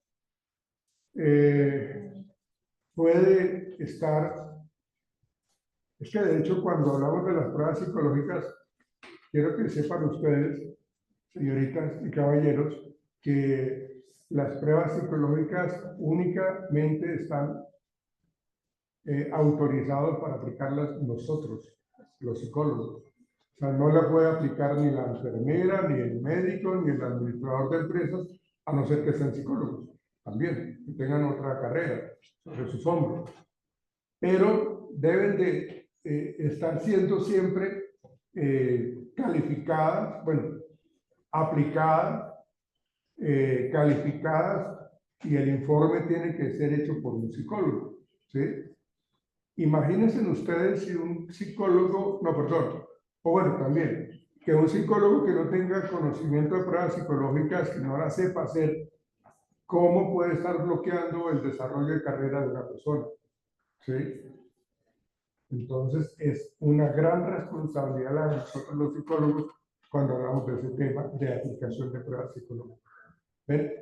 puede estar, es que de hecho cuando hablamos de las pruebas psicológicas, quiero que sepan ustedes, señoritas y caballeros, que las pruebas psicológicas únicamente están autorizados para aplicarlas nosotros, los psicólogos. O sea, no la puede aplicar ni la enfermera, ni el médico, ni el administrador de empresas, a no ser que sean psicólogos, también, que tengan otra carrera sobre sus hombros. Pero deben de estar siendo siempre calificadas, bueno, aplicadas, calificadas, y el informe tiene que ser hecho por un psicólogo, ¿sí? Imagínense ustedes si un psicólogo, no, perdón, o bueno, también, que un psicólogo que no tenga conocimiento de pruebas psicológicas, que no la sepa hacer, ¿cómo puede estar bloqueando el desarrollo de carrera de una persona? ¿Sí? Entonces, es una gran responsabilidad la de nosotros los psicólogos cuando hablamos de ese tema de aplicación de pruebas psicológicas. ¿Ven?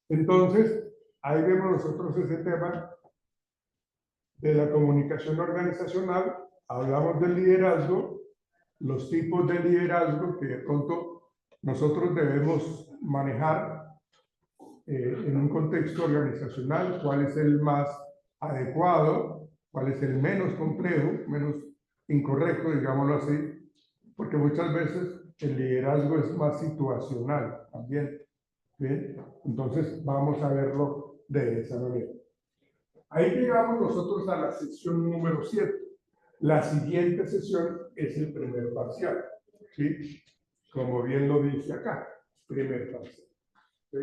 Entonces, ahí vemos nosotros ese tema de la comunicación organizacional, hablamos del liderazgo, los tipos de liderazgo que de pronto nosotros debemos manejar en un contexto organizacional, cuál es el más adecuado, cuál es el menos complejo, menos incorrecto, digámoslo así, porque muchas veces el liderazgo es más situacional también. ¿Bien? Entonces vamos a verlo de esa manera. Ahí llegamos nosotros a la sesión número 7. La siguiente sesión es el primer parcial, ¿sí? Como bien lo dice acá, primer parcial. ¿Sí?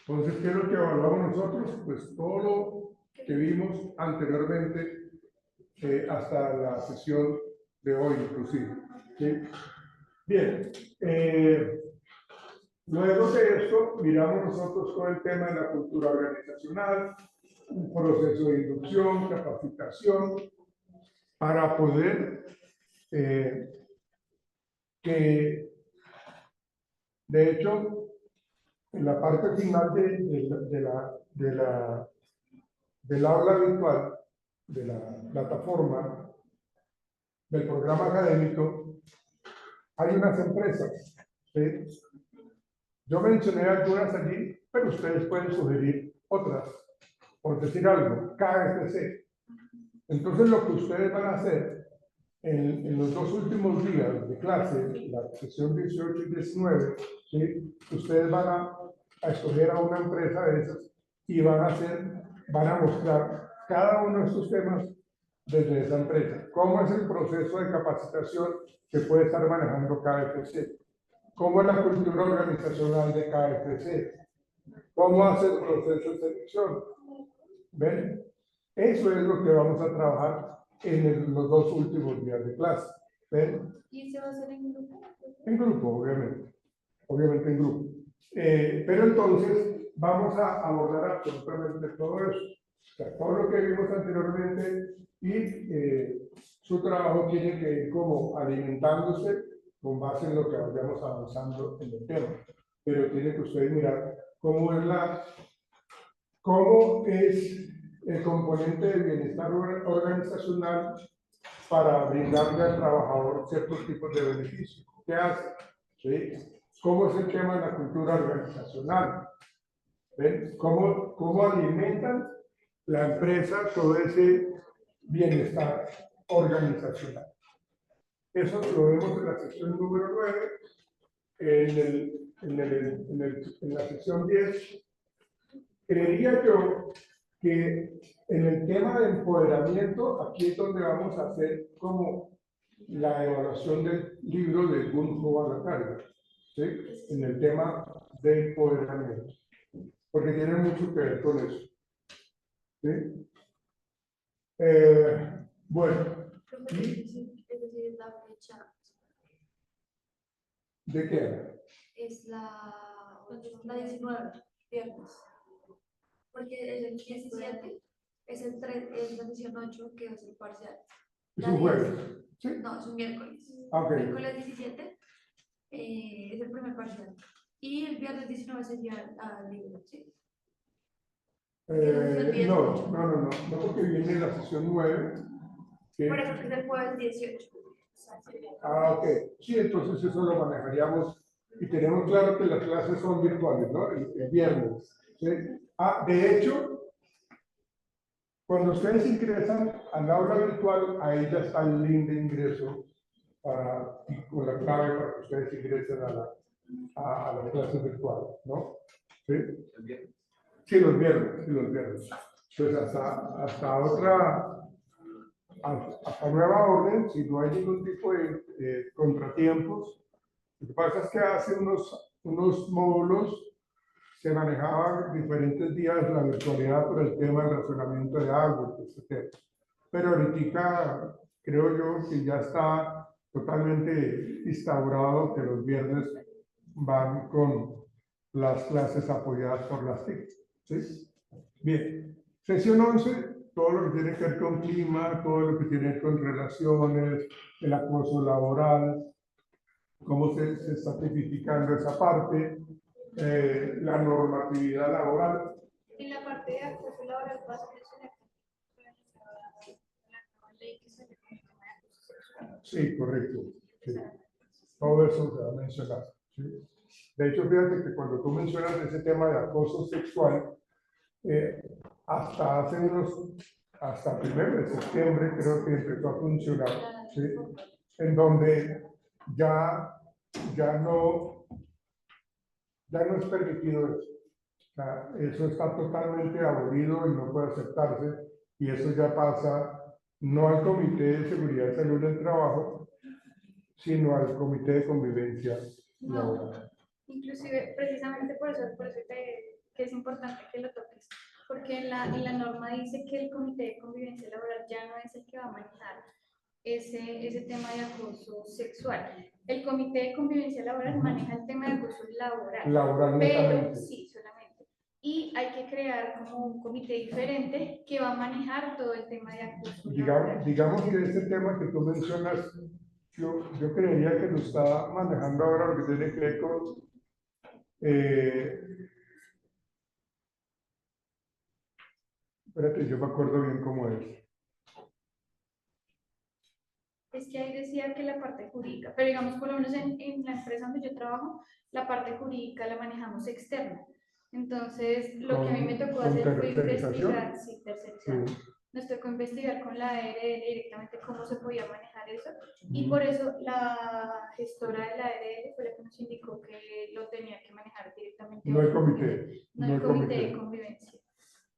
Entonces, ¿qué es lo que evaluamos nosotros? Pues todo lo que vimos anteriormente hasta la sesión de hoy, inclusive. ¿Sí? Bien. Luego de esto, miramos nosotros todo el tema de la cultura organizacional, un proceso de inducción, capacitación, para poder que, de hecho, en la parte final del aula virtual, de la plataforma, del programa académico, hay unas empresas. ¿Sí? Yo mencioné algunas allí, pero ustedes pueden sugerir otras. Por decir algo, KFC. Entonces, lo que ustedes van a hacer en los 2 últimos días de clase, la sesión 18 y 19, ¿sí? Ustedes van a escoger a una empresa de esas y van a mostrar cada uno de estos temas desde esa empresa. ¿Cómo es el proceso de capacitación que puede estar manejando KFC? ¿Cómo es la cultura organizacional de KFC? ¿Cómo hace el proceso de selección? ¿Ven? Eso es lo que vamos a trabajar en los 2 últimos días de clase. ¿Ven? ¿Y se va a hacer en grupo? En grupo, obviamente. Obviamente en grupo. Pero entonces vamos a abordar absolutamente todo eso. O sea, todo lo que vimos anteriormente y su trabajo tiene que ir como alimentándose con base en lo que vayamos avanzando en el tema. Pero tiene que ustedes mirar cómo es el componente de bienestar organizacional para brindarle al trabajador ciertos tipos de beneficios. ¿Qué hace? ¿Sí? ¿Cómo es el tema de la cultura organizacional? ¿Ven? ¿Cómo alimentan la empresa todo ese bienestar organizacional? Eso lo vemos en la sección número 9, en la sección 10. Creería yo que en el tema de empoderamiento, aquí es donde vamos a hacer como la evaluación del libro de Gunjo a la carga, ¿sí? En el tema de empoderamiento, porque tiene mucho que ver con eso. ¿Sí? Bueno, Es la fecha, ¿de qué? es la 19, viernes. Porque el 17 es el 3, es la sesión 8 que es el parcial. Es un jueves, ¿sí? No, es un miércoles. Ok. Miércoles 17 es el primer parcial. Y el viernes 19 sería al libro, ¿sí? No, porque viene la sesión 9. Por eso es el jueves 18. Ok. Sí, entonces eso lo manejaríamos y tenemos claro que las clases son virtuales, ¿no? El viernes. ¿Sí? De hecho, cuando ustedes ingresan al aula virtual, ahí ya está el link de ingreso con la clave para que ustedes ingresen a las clases virtuales, ¿no? ¿Sí? Sí, los viernes. Pues hasta nueva orden, si no hay ningún tipo de contratiempos. Lo que pasa es que hace unos módulos se manejaban diferentes días la virtualidad por el tema del racionamiento de agua, etc. Pero ahorita creo yo que ya está totalmente instaurado que los viernes van con las clases apoyadas por las TIC. ¿Sí? Bien, sesión 11, todo lo que tiene que ver con clima, todo lo que tiene que ver con relaciones, el acoso laboral, cómo se está tipificando esa parte, la normatividad laboral. En la parte de acoso laboral vas a mencionar la nueva ley que se llama el tema de acoso sexual. Sí, correcto. Sí. Todo eso se va a mencionar. ¿Sí? De hecho, fíjate que cuando tú mencionas ese tema de acoso sexual, hasta el 1 de septiembre creo que empezó a funcionar, ¿sí? En donde ya ya no es permitido eso. O sea, eso está totalmente abolido y no puede aceptarse, y eso ya pasa no al Comité de Seguridad y Salud del Trabajo, sino al Comité de Convivencia Laboral. Inclusive, precisamente por eso que es importante que lo toques, porque en la norma dice que el Comité de Convivencia Laboral ya no es el que va a manejar ese tema de acoso sexual. El Comité de Convivencia Laboral maneja el tema de acoso laboral, Laboral pero netamente. sí, solamente. Y hay que crear como un comité diferente que va a manejar todo el tema de acoso laboral. Digamos que ese tema que tú mencionas, yo creería que lo está manejando ahora lo que tiene que ver con espérate, yo me acuerdo bien cómo es. Es que ahí decía que la parte jurídica, pero digamos por lo menos en la empresa donde yo trabajo, la parte jurídica la manejamos externa. Entonces, lo que a mí me tocó hacer fue investigar, sí, tercerización. Sí. Nos tocó investigar con la ARL directamente cómo se podía manejar eso, y por eso la gestora de la ARL fue la que nos indicó que lo tenía que manejar directamente. No el comité. No el comité de convivencia.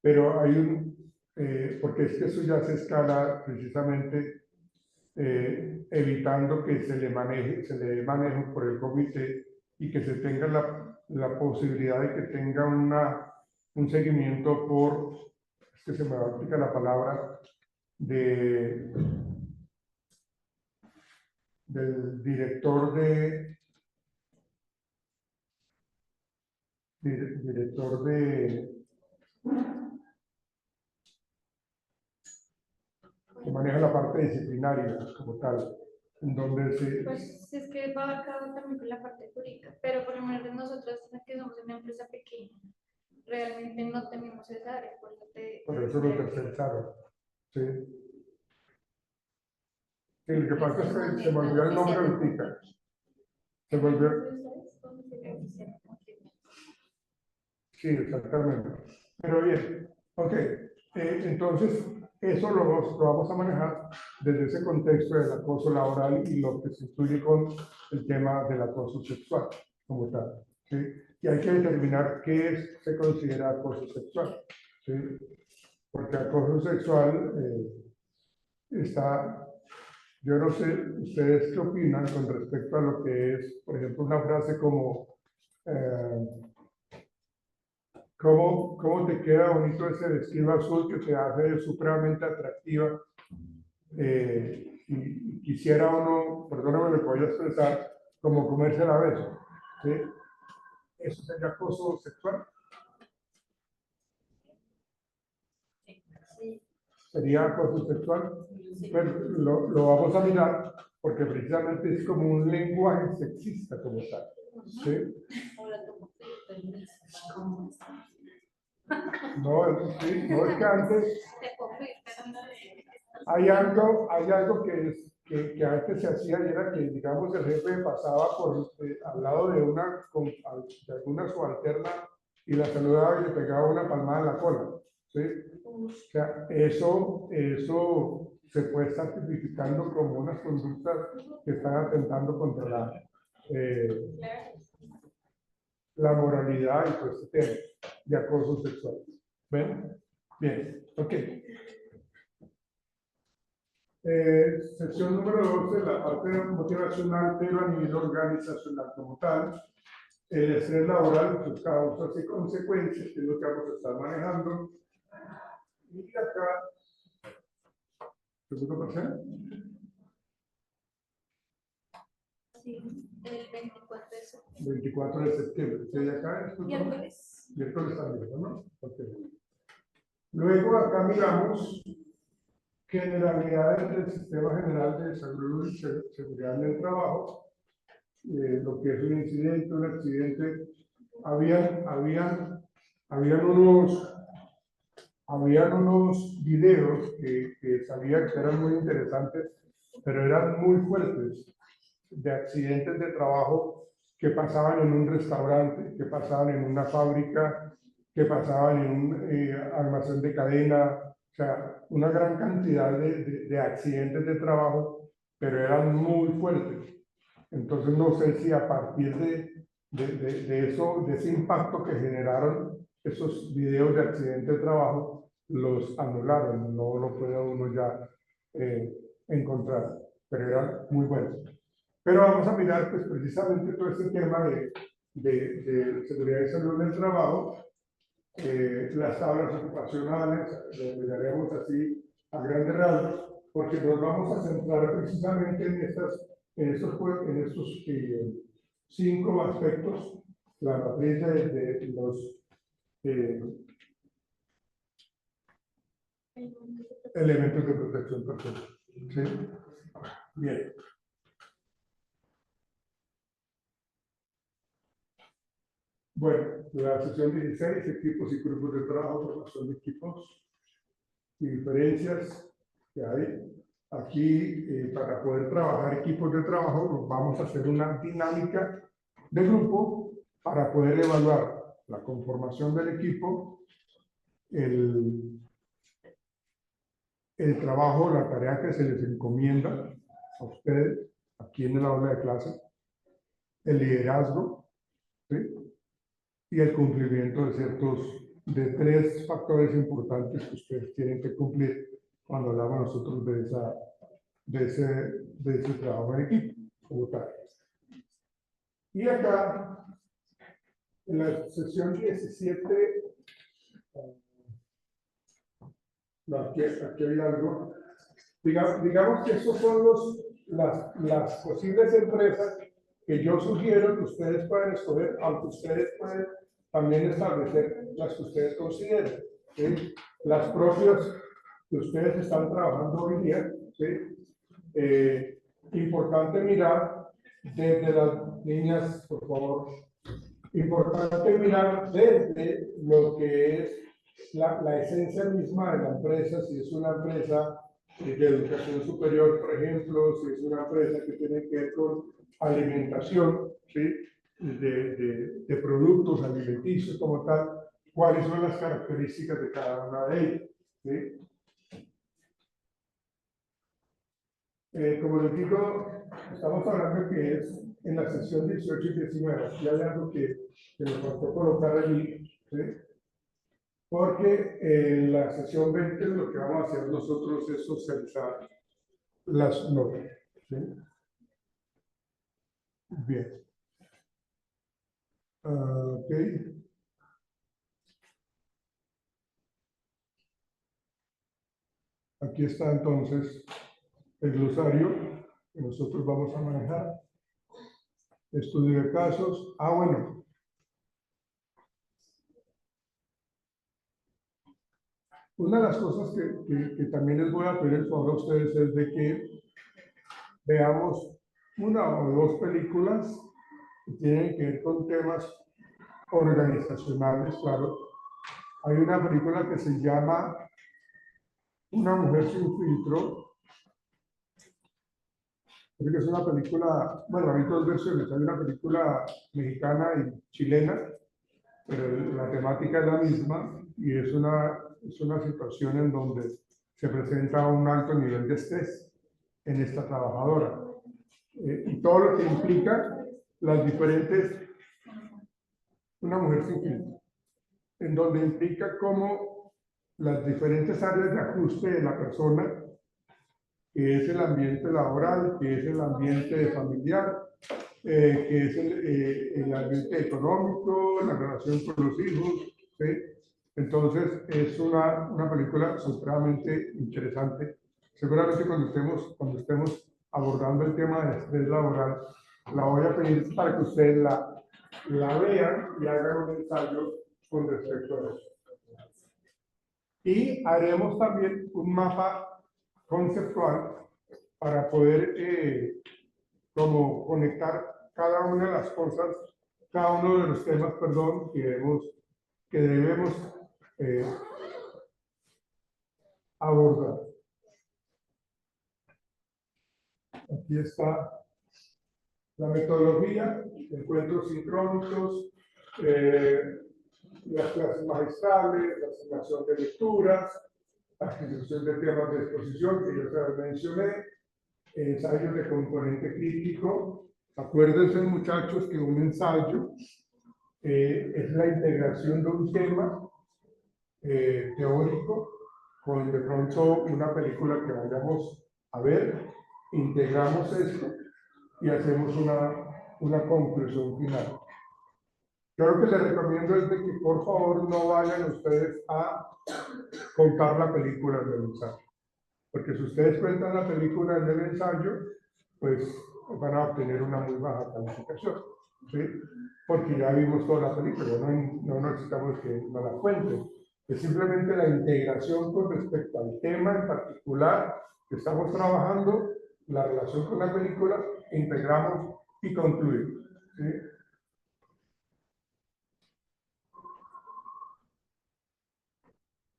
Pero hay porque es que eso ya se escala precisamente evitando que se le dé manejo por el comité y que se tenga la posibilidad de que tenga un seguimiento es que se me va a explicar la palabra, del director que maneja la parte disciplinaria como tal, en donde Pues es que va abarcado también con la parte jurídica, pero por lo menos nosotros que somos una empresa pequeña, realmente no tenemos esa área, por eso lo tercerizaron. Sí. Sí, lo que pasa es que se me olvidó el nombre ahorita. Se volvió. Sí, exactamente. Pero bien, ok. Entonces, eso lo vamos a manejar desde ese contexto del acoso laboral y lo que se incluye con el tema del acoso sexual, como tal. ¿Sí? Y hay que determinar qué se considera acoso sexual. ¿Sí? Porque acoso sexual está, yo no sé, ustedes qué opinan con respecto a lo que es, por ejemplo, una frase como ¿cómo te queda bonito ese vestido azul que te hace supremamente atractiva? Y quisiera uno, perdóname, me voy a expresar, como comerse la beso. ¿Sí? ¿Eso sería acoso sexual? ¿Sería acoso sexual? Pues lo vamos a mirar porque precisamente es como un lenguaje sexista como tal. ¿Sí? No, sí, no es que antes hay algo que antes se hacía y era que, digamos, el jefe pasaba al lado de de alguna subalterna y la saludaba y le pegaba una palmada en la cola. ¿Sí? O sea, eso se puede estar tipificando como unas conductas que están atentando contra la moralidad y todo este tema de acoso sexual. ¿Ven? Bien, ok. Sección número 12, la parte motivacional, pero a nivel organizacional como tal. El estrés laboral, sus causas y consecuencias, que es lo que vamos a estar manejando. Y acá, ¿segundo parcial? Sí, el 24 de septiembre. 24 de septiembre. ¿Sí? Acá, Miércoles. Miércoles también, ¿no? Okay. Luego acá miramos generalidades del Sistema General de Salud y Seguridad en el Trabajo, lo que es un incidente, un accidente. Habían unos videos que salían que eran muy interesantes, pero eran muy fuertes, de accidentes de trabajo que pasaban en un restaurante, que pasaban en una fábrica, que pasaban en un almacén de cadena, o sea, una gran cantidad de accidentes de trabajo, pero eran muy fuertes. Entonces no sé si a partir de eso, de ese impacto que generaron esos videos de accidente de trabajo, los anularon, no lo puede uno ya encontrar, pero eran muy buenos. Pero vamos a mirar pues precisamente todo este tema de seguridad y salud en el trabajo, las tablas ocupacionales, lo miraremos así a grandes rasgos, porque nos vamos a centrar precisamente en estos 5 aspectos, la matriz de los elementos de protección personal. ¿Sí? Bien. Bueno, la sesión 16, equipos y grupos de trabajo, formación de equipos y diferencias que hay. Aquí, para poder trabajar equipos de trabajo, nos vamos a hacer una dinámica de grupo para poder evaluar la conformación del equipo, el trabajo, la tarea que se les encomienda a ustedes aquí en el aula de clase, el liderazgo, ¿sí? Y el cumplimiento de 3 factores importantes que ustedes tienen que cumplir cuando hablamos nosotros de ese trabajo en equipo como tal. Y acá, en la sesión 17, no, aquí hay algo. Digamos que esos son las posibles empresas que yo sugiero que ustedes puedan escoger, aunque ustedes pueden también establecer las que ustedes consideren, ¿sí? Las propias que ustedes están trabajando hoy día, ¿sí? Importante mirar desde las líneas, por favor. Importante mirar desde lo que es la esencia misma de la empresa, si es una empresa de educación superior, por ejemplo, si es una empresa que tiene que ver con alimentación, ¿sí? de productos alimenticios como tal, cuáles son las características de cada una de ellas. ¿Sí? Como les digo, estamos hablando que es en la sesión 18 y 19, aquí hay algo que nos faltó colocar allí, ¿sí? Porque en la sesión 20 lo que vamos a hacer nosotros es socializar las notas. ¿Sí? Bien. Ok. Aquí está entonces el glosario que nosotros vamos a manejar. Estudio de casos. Bueno. Una de las cosas que también les voy a pedir el favor a ustedes es de que veamos 1 o 2 películas que tienen que ver con temas organizacionales, claro. Hay una película que se llama Una mujer sin filtro. Creo que es una película, bueno, hay 2 versiones, hay una película mexicana y chilena, pero la temática es la misma y es una situación en donde se presenta un alto nivel de estrés en esta trabajadora. Y todo lo que implica las diferentes, una mujer sin filtro, en donde implica cómo las diferentes áreas de ajuste de la persona, que es el ambiente laboral, que es el ambiente familiar, que es el ambiente económico, la relación con los hijos, ¿sí? Entonces es una película supremamente interesante. Seguramente cuando estemos abordando el tema de estrés laboral, la voy a pedir para que ustedes la vean y hagan un ensayo con respecto a eso. Y haremos también un mapa conceptual para poder como conectar cada una de las cosas, cada uno de los temas, perdón, que debemos abordar. Aquí está la metodología, encuentros sincrónicos, las clases magistrales, la asignación de lecturas, la adquisición de temas de exposición que yo ya mencioné, ensayos de componente crítico, Acuérdense, muchachos, que un ensayo es la integración de un tema teórico con de pronto una película que vayamos a ver, integramos esto y hacemos una conclusión final. Yo lo que les recomiendo es de que por favor no vayan ustedes a contar la película en el ensayo, porque si ustedes cuentan la película en el ensayo, pues van a obtener una muy baja calificación, ¿sí? Porque ya vimos toda la película, no necesitamos que nos la cuenten. Es simplemente la integración con respecto al tema en particular que estamos trabajando, la relación con la película, integramos y concluimos, ¿sí?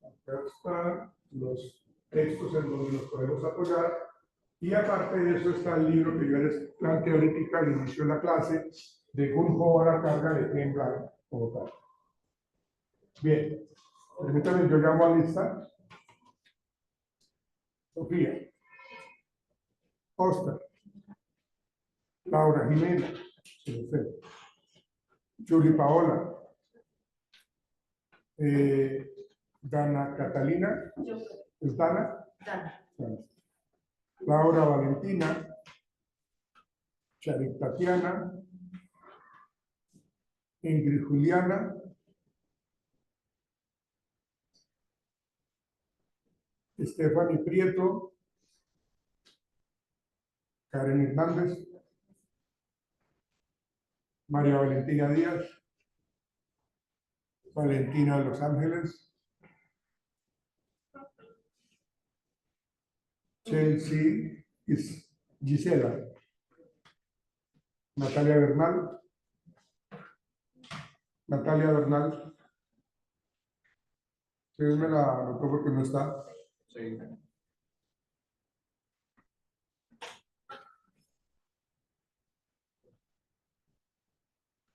Acá están los textos en donde nos podemos apoyar. Y aparte de eso está el libro que yo les planteé ahorita al inicio de la clase, de Gunjo a la carga de Ken Blanc, como tal. Bien, permítanme, yo llamo a lista. Sofía, Oscar, Laura Jimena, Julie Paola, Dana Catalina, ¿es Dana? Dana. Laura Valentina, Charik Tatiana, Ingrid Juliana, Stephanie Prieto, Karen Hernández, María Valentina Díaz, Valentina de Los Ángeles, Chelsea Gisela, Natalia Bernal, sí, me la anotó porque no está. Sí.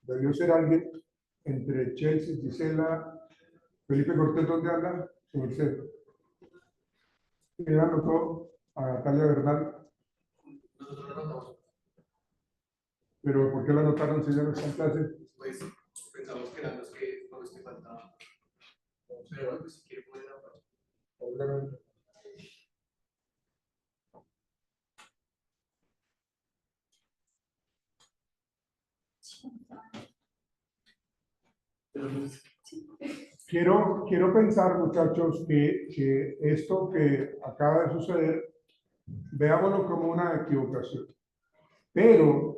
Debió ser alguien entre Chelsea, Gisela, Felipe Cortés, ¿dónde anda? Su merced. ¿Quién anotó a Natalia Bernal? Pero ¿por qué la anotaron si ya no está en clase? Pues pensamos que eran los que faltaban. Pero pues, si quiere poner a Obviamente. Quiero pensar, muchachos, que esto que acaba de suceder, veámoslo como una equivocación. Pero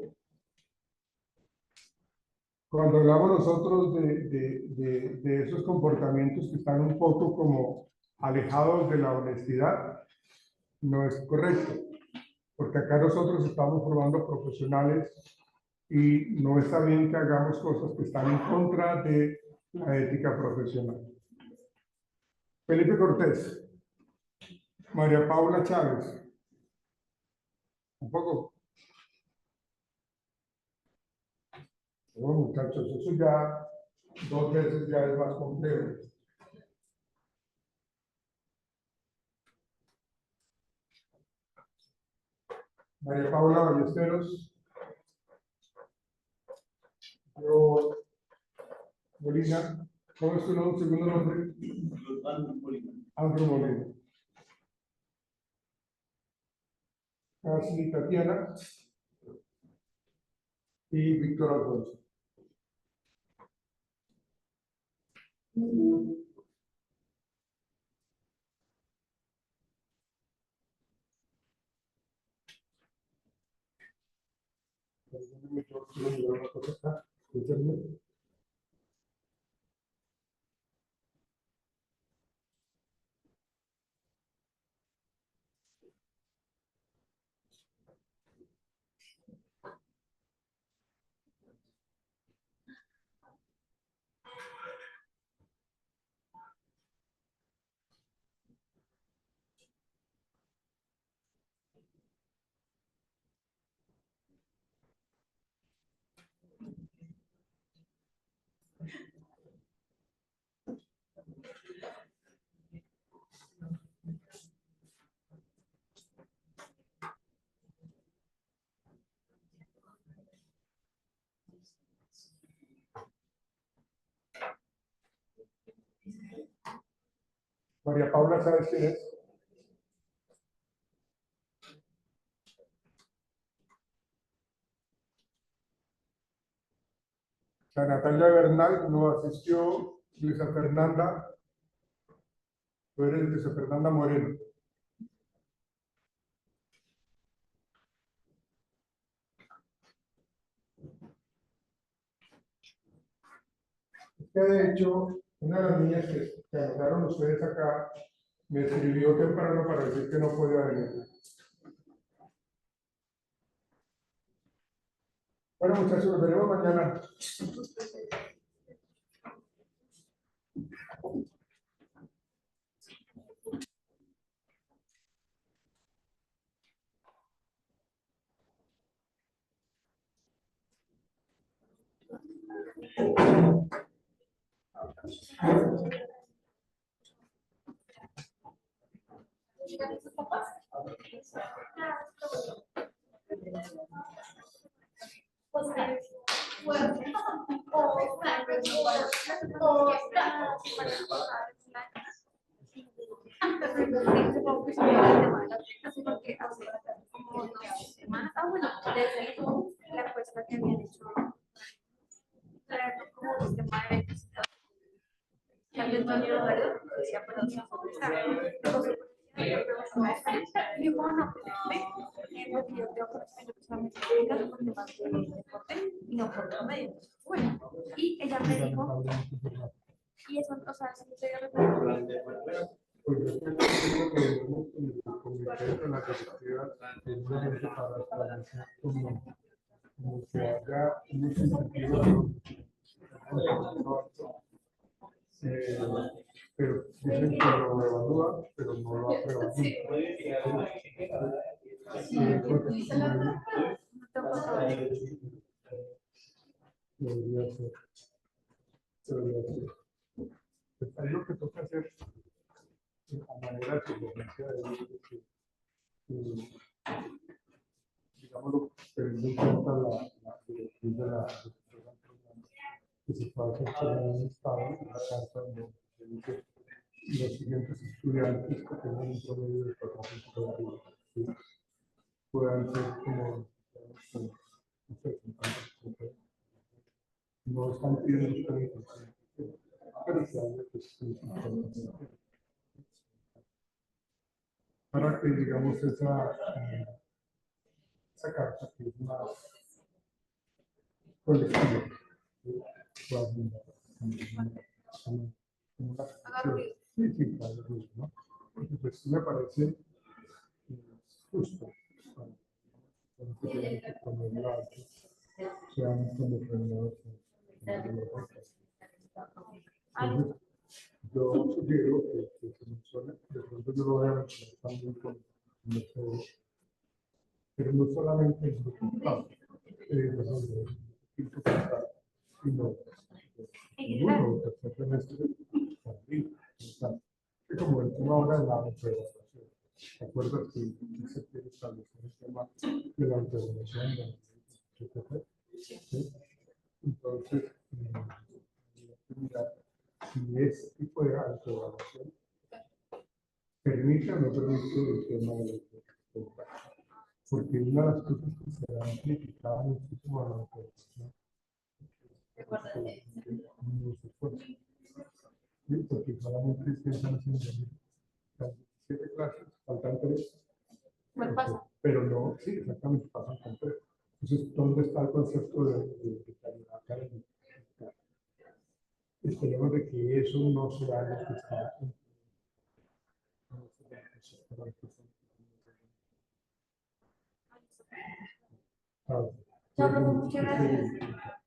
cuando hablamos nosotros de esos comportamientos que están un poco como alejados de la honestidad, no es correcto, porque acá nosotros estamos formando profesionales y no está bien que hagamos cosas que están en contra de la ética profesional. Felipe Cortés, María Paula Chávez, un poco. No, muchachos, eso ya 2 veces ya es más complejo. María Paula Ballesteros, yo, Molina, ¿cómo es tu nombre, segundo nombre? Andrew Molina. Ashley Tatiana y Víctor Alfonso. María Paula, ¿sabes quién es? La Natalia Bernal no asistió, Luisa Fernanda, tú eres Luisa Fernanda Moreno. Es que de hecho, una de las niñas que anotaron ustedes acá me escribió temprano para decir que no podía venir. Bueno, muchachos, nos veremos mañana. La cuesta que habían hecho traerlo como sistema de eventos. También no había horario, decía, pero no y yo, bueno, porque yo tengo que solamente por temas de deporte y no por otro medio. Bueno, y ella me dijo, y eso, o sea, eso no se Pues yo creo que debemos comunicar con la directiva precisamente para establecer como que haya un incentivo pero dicen que lo evalúa, pero no lo aprueba. Debería ser. Debería ser. Pues ahí lo que toca hacer a manera de sugerencia de digamos, teniendo en cuenta la directriz de la que se puede hacer en un estado, en la carta donde dice los siguientes estudiantes que tengan un promedio de 400 arriba, ¿sí? Puedan ser como, no sé, no están pidiendo ustedes, pero se habla que es para que digamos esa carta que es más colectiva, ¿sí? Sí, sí, claro, ¿no? Pues me parece justo que ponerlo alto, sean como premiados. Entonces, yo sugiero que se mencione, de pronto yo lo voy a mencionar también con ustedes, pero no solamente el resultado, sino ninguno, tercer semestre, que como el tema ahora de la integración. ¿Te acuerdas que se quiere establecer el tema de la integración de la ¿sí? Entonces, mirar si ese tipo de autoevaluación permite o no permite el tema de la integración. Porque una de las cosas que se han criticado muchísimo a la integración no se puede. ¿Sí? Porque solamente se están haciendo 7 clases, faltan 3. Pero no, sí, exactamente, pasan con 3. Entonces, ¿dónde está el concepto de calidad académica? Esperemos de que eso no sea lo que está. No, pero muchas gracias.